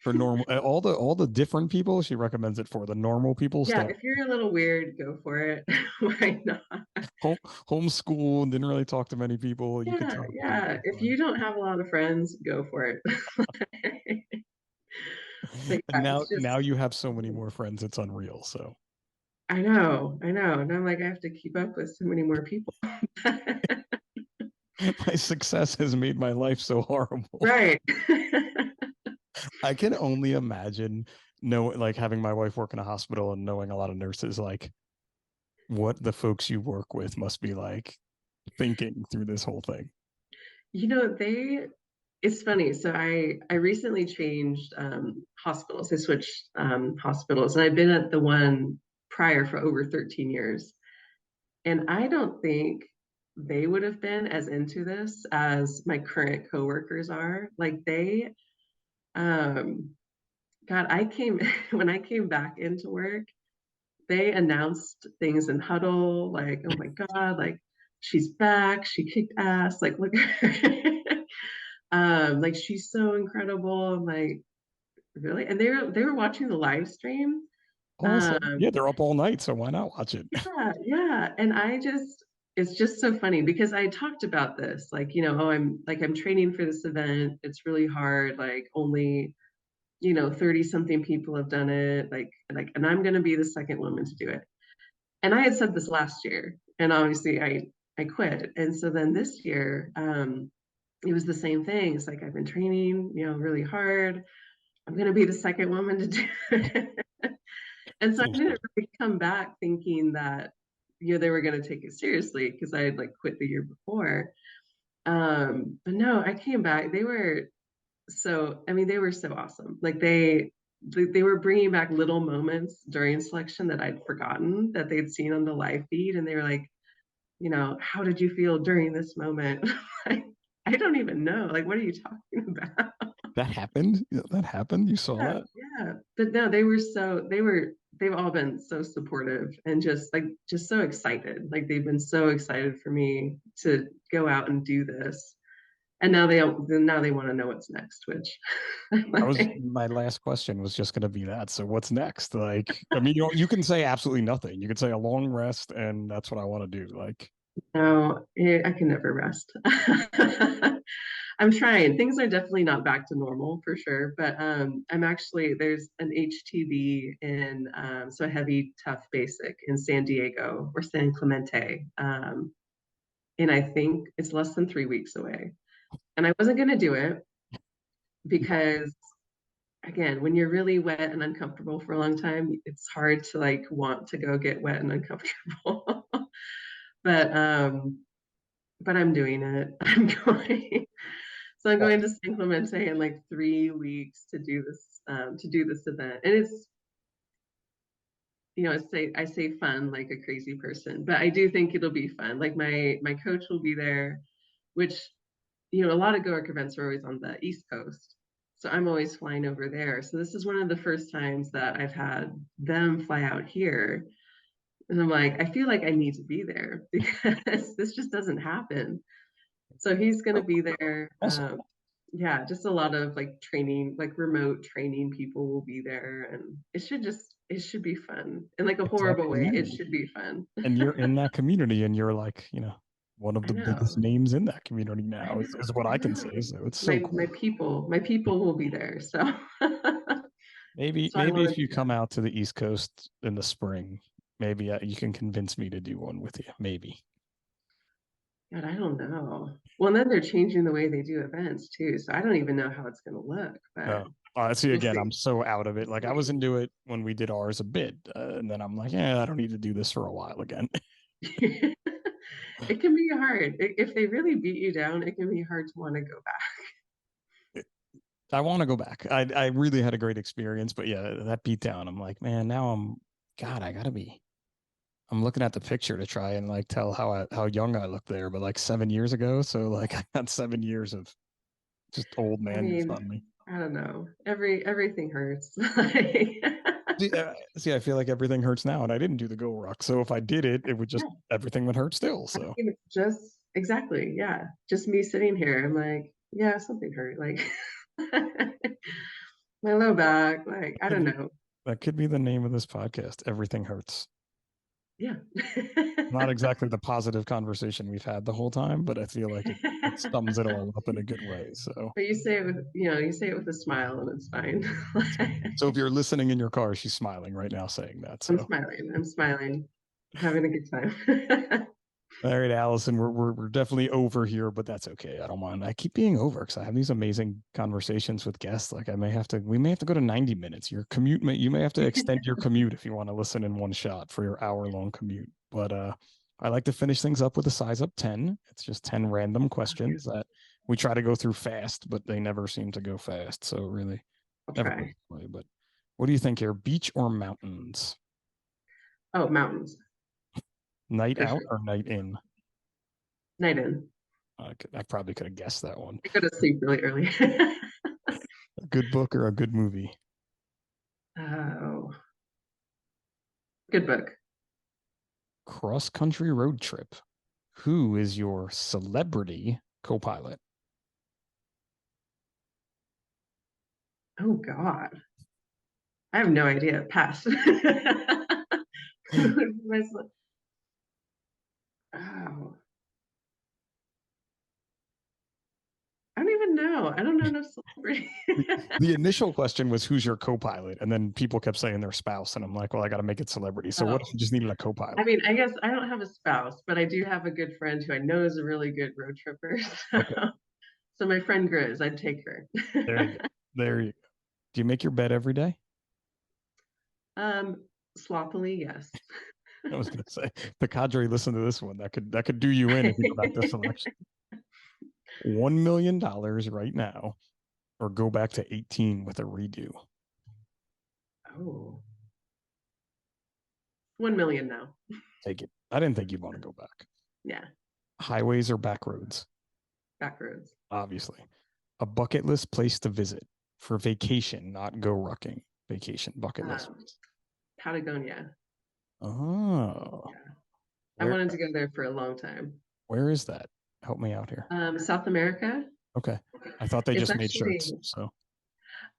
For normal, all the different people, she recommends it for the normal people. Yeah, Stay if you're a little weird, go for it. Why not? home, homeschool, didn't really talk to many people. You could Yeah, tell that yeah. you're If you fine. don't have a lot of friends, go for it. But And yeah, now you have so many more friends, it's unreal. So I know. And I'm like, I have to keep up with so many more people. my success has made my life so horrible. Right. I can only imagine like having my wife work in a hospital and knowing a lot of nurses, like what the folks you work with must be like thinking through this whole thing. You know, it's funny. So I recently changed hospitals. I switched hospitals, and I've been at the one prior for over 13 years. And I don't think they would have been as into this as my current coworkers are. Like um, God, when I came back into work, they announced things in huddle, like, oh my God, like she's back, she kicked ass, like look at her. Like she's so incredible. I'm like, really? And they were watching the live stream. Awesome. Um, Yeah, they're up all night, so why not watch it? yeah, yeah. And it's just so funny because I talked about this, like, oh, I'm training for this event. It's really hard, like only 30 something people have done it, and I'm gonna be the second woman to do it. And I had said this last year, and obviously I quit. And so then this year, it was the same thing. It's like I've been training, really hard. I'm gonna be the second woman to do it. And so I didn't really come back thinking that they were gonna take it seriously because I had like quit the year before. But no, I came back. They were so awesome. Like they were bringing back little moments during selection that I'd forgotten that they'd seen on the live feed, and they were like, how did you feel during this moment? Like, I don't even know. Like, what are you talking about? That happened? That happened? You saw Yeah, that? yeah. But no, they've all been so supportive and just so excited. Like they've been so excited for me to go out and do this. And now they want to know what's next, which That was like, my last question was just going to be that. So what's next? Like, I mean, you can say absolutely nothing. You could say a long rest, and that's what I want to do. Like, no, I can never rest. I'm trying. Things are definitely not back to normal for sure, but there's an HTB in so a heavy tough basic in San Diego or San Clemente, and I think it's less than 3 weeks away. And I wasn't going to do it because again, when you're really wet and uncomfortable for a long time, it's hard to like want to go get wet and uncomfortable. but but I'm doing it. I'm going. So I'm well, going to San Clemente in like 3 weeks to do this event. And it's, I say fun like a crazy person, but I do think it'll be fun. Like my coach will be there, which a lot of GoRuck events are always on the East Coast. So I'm always flying over there. So this is one of the first times that I've had them fly out here. And I'm like, I feel like I need to be there because this just doesn't happen. So he's going to be there. awesome. Yeah, just a lot of like training, like remote training people will be there. And it should be fun. In like a horrible Exactly. way, Yeah. it should be fun. And you're in that community, and you're like, one of I the biggest know. names in that community I now is know. what I I can know. say. So it's so My cool. people will be there. So Maybe so I want if to you do that. come out to the East Coast in the spring, maybe you can convince me to do one with you. Maybe. God, I don't know. Well, and then they're changing the way they do events too. So I don't even know how it's going to look, but No. See, we'll again, see. I'm so out of it. We'll Like I was see. into it when we did ours a bit, and then I'm like, yeah, I don't need to do this for a while again. It can be hard. If they really beat you down, it can be hard to want to go I want to go back. I really had a great experience, but yeah, that beat down. I'm like, man, now God, I gotta be. I'm looking at the picture to try and like tell how young I look there, but like 7 years ago. So like I got 7 years of just old back. I manness mean, on me. I don't know. Everything hurts. See, I feel like everything hurts now, and I didn't do the go ruck. So if I did it, it would just Yeah, everything would hurt still. I So mean, just exactly. Yeah, just me sitting here. I'm like, yeah, something hurt. Like my low back. Like I could don't be know. that could be the name of this podcast. Everything hurts. Yeah. Not exactly the positive conversation we've had the whole time, but I feel like it sums it all up in a good way. So But you say it with a smile and it's fine. so if you're listening in your car, she's smiling right now saying that. I'm So smiling. I'm smiling. I'm having a good time. all right, Allison, we're definitely over here, but that's okay. I don't mind. I keep being over because I have these amazing conversations with guests. Like we may have to go to 90 minutes. You may have to extend your commute if you want to listen in one shot for your hour-long commute. But I like to finish things up with a size up 10. It's just 10 random questions that we try to go through fast, but they never seem to go fast. So really I'll never goes try. away. But what do you think here? Beach or mountains? Oh, mountains Night for out sure. or night in? Night in. I probably could have guessed that one. I go to sleep really early. A good book or a good movie? Oh, good book. Cross country road trip. Who is your celebrity co-pilot? Oh God, I have no idea. Pass. Oh, I don't even know. I don't know enough celebrity. The initial question was who's your co-pilot, and then people kept saying their spouse, and I'm like, well, I got to make it celebrity. So what if Oh, you just needed a I co-pilot? mean, I guess I don't have a spouse, but I do have a good friend who I know is a really good road tripper. Okay, So my friend Grizz, I'd take her. there you go. There you go. Do you make your bed every day? um, Sloppily, yes. I was gonna say the cadre listen to this one. That could do you in if you go back to selection. $1 million right now, or go back to 18 with a redo. Oh, 1 million now. Take it. I didn't think you'd want to go back. Yeah, Highways or back roads? back roads. Obviously. A bucket list place to visit for vacation, not go rucking. Vacation bucket list. Patagonia. Oh, Yeah, I where wanted to go there for a long time. where is that? Help me out here. South America. Okay. I thought they It's just made actually shirts. So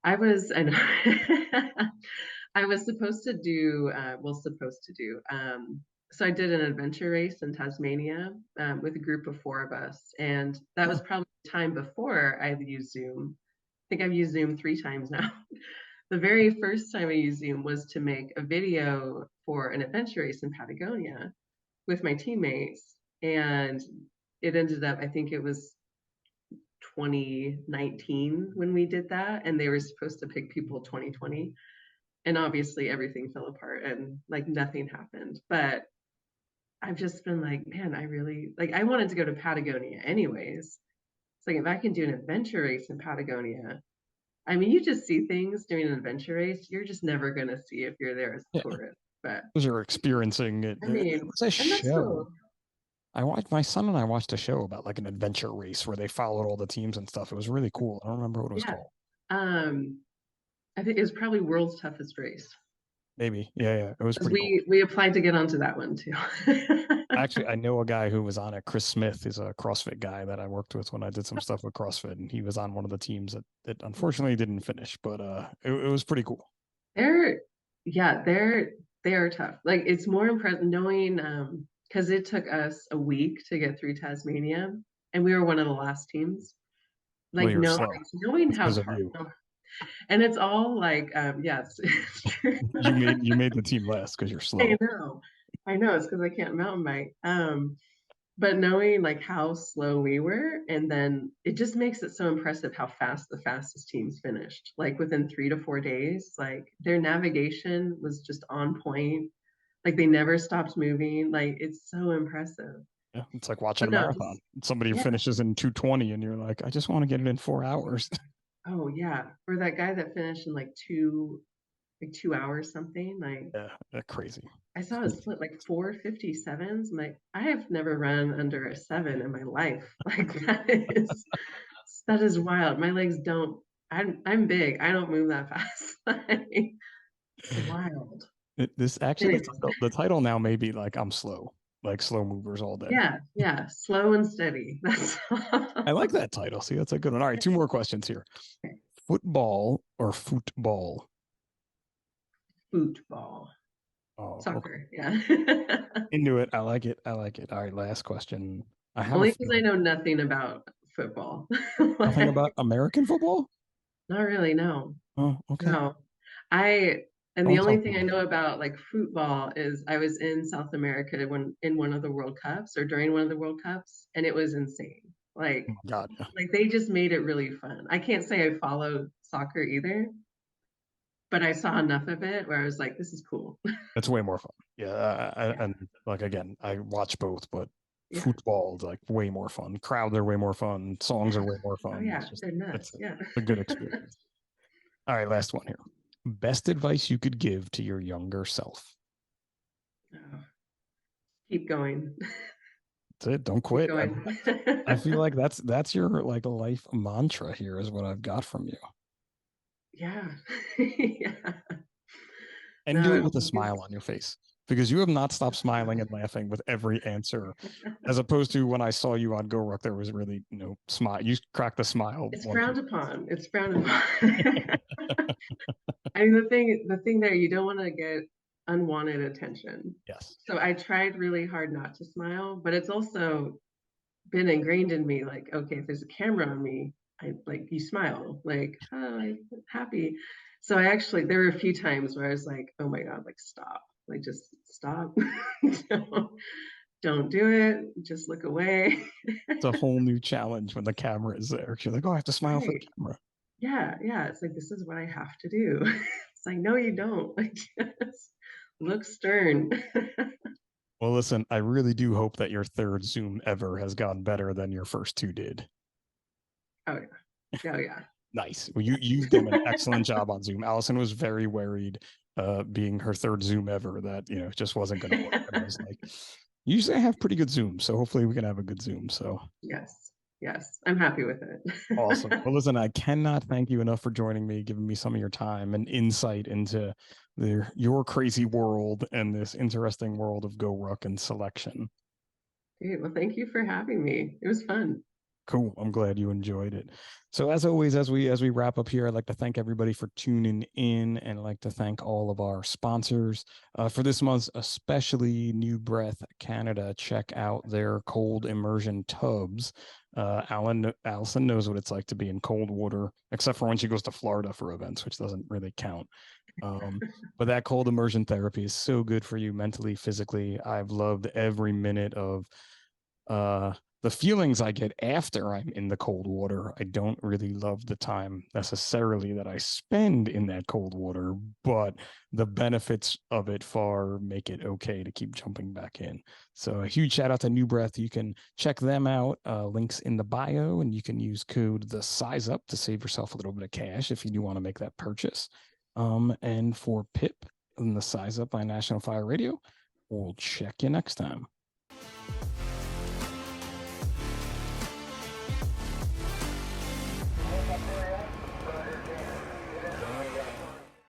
I know I was supposed to do so I did an adventure race in Tasmania with a group of four of us, and that was huh. probably the time before I used Zoom. I think I've used Zoom 3 times now. The very first time I used Zoom was to make a video for an adventure race in Patagonia with my teammates, and it ended up, I think it was 2019 when we did that, and they were supposed to pick people 2020, and obviously everything fell apart and like nothing happened. But I've just been like, man, I really like, I wanted to go to Patagonia anyways. It's like if I can do an adventure race in Patagonia, I mean, you just see things during an adventure race you're just never going to see if you're there as a Yeah, tourist. But because you're experiencing it. I It mean, was a and that's show. so, I watched my son and I watched a show about like an adventure race where they followed all the teams and stuff. It was really cool. I don't remember what it was yeah. called. um I think it was probably world's toughest race Maybe. Yeah, yeah. It was because pretty cool. we applied to get onto that one too. Actually, I know a guy who was on it. Chris Smith is a CrossFit guy that I worked with when I did some stuff with CrossFit, and he was on one of the teams that unfortunately didn't finish, but it was pretty cool. They're yeah, they are tough. Like it's more impressive knowing because it took us a week to get through Tasmania and we were one of the last teams. Well, Like you're no, slow. knowing It's how because of hard you. and it's all like yeah, it's true. You made the team last because you're I slow. know. I know it's because I can't mountain bike. But knowing like how slow we were, and then it just makes it so impressive how fast the fastest teams finished. Like within 3 to 4 days, like their navigation was just on point. Like they never stopped moving. Like it's so impressive. Yeah, it's like watching But a no, marathon. just Somebody who yeah. finishes in 2:20, and you're like, I just want to get it in 4 hours. Oh yeah. Or that guy that finished in like 2 hours something. Like Yeah, crazy. I saw a split like 4:57s. I'm like, I have never run under a 7 in my life. Like that is wild. My legs don't. I'm big. I don't move that fast. Like, wild. This actually Anyway, the title now may be like I'm slow, like slow movers all day. yeah, yeah. Slow and steady. That's I like that title. See, that's a good one. All right, two more questions here. Football or football? football, Oh, okay. soccer. Yeah. Into it. I like it. I like it. All right, last question. I have a Only because I feeling know nothing about football. nothing Like, about American football. not really. No. Oh, okay. No. I and the Don't only talk to thing I me. know about like football is I was in South America when in one of the World Cups or during one of the World Cups, and it was insane. Oh my God, yeah. Like they just made it really fun. I can't say I followed soccer either, but I saw enough of it where I was like, this is cool. It's way more fun. Yeah, Yeah. and like again, I watch both, but Yeah. football is like way more fun. Crowds are way more fun. Songs Yeah. are way more Oh fun. yeah. They're It's nuts. Yeah. a good experience. All right, last one here. Best advice you could give to your younger self. Oh, keep going. That's it. Don't Keep quit. going. I feel like that's your like life mantra here is what I've got from you. Yeah. Yeah. And do No, it with a smile on your face because you have not stopped smiling and laughing with every answer, as opposed to when I saw you on GoRuck, there was really no smile. You cracked a smile it's once. frowned upon. It's frowned upon. I mean, the thing there, you don't want to get unwanted attention. Yes. So I tried really hard not to smile, but it's also been ingrained in me like, okay, if there's a camera on me, I like you smile, like, hi, happy. So I actually there were a few times where I was like, oh my God, like stop. Like just stop. don't, don't do it. Just look away. It's a whole new challenge when the camera is there. You're like, oh, I have to smile for the Right. camera. Yeah, yeah. It's like this is what I have to do. It's like, no, you don't. Like just look stern. Well, listen, I really do hope that your third Zoom ever has gone better than your first two did. Oh yeah. Oh yeah. Nice. Well, you've done an excellent job on Zoom. Allison was very worried, being her third Zoom ever, that it just wasn't going to work. And I was like, usually I have pretty good Zoom, so hopefully we can have a good Zoom. So Yes. Yes. I'm happy with awesome. it. Well, listen, I cannot thank you enough for joining me, giving me some of your time and insight into your crazy world and this interesting world of GoRuck and selection. Great. Well, thank you for having me. It was fun. Cool. I'm glad you enjoyed it. So as always, as we wrap up here, I'd like to thank everybody for tuning in, and I'd like to thank all of our sponsors for this month's, especially New Breath Canada. Check out their cold immersion tubs. Allison knows what it's like to be in cold water, except for when she goes to Florida for events, which doesn't really count. But that cold immersion therapy is so good for you mentally, physically. I've loved every minute of uh the feelings I get after I'm in the cold water. I don't really love the time necessarily that I spend in that cold water, but the benefits of it far make it okay to keep jumping back in. So a huge shout out to New Breath. You can check them out. Links in the bio, and you can use code the size up to save yourself a little bit of cash if you do want to make that purchase. And for Pip and the Size Up by National Fire Radio, we'll check you next time.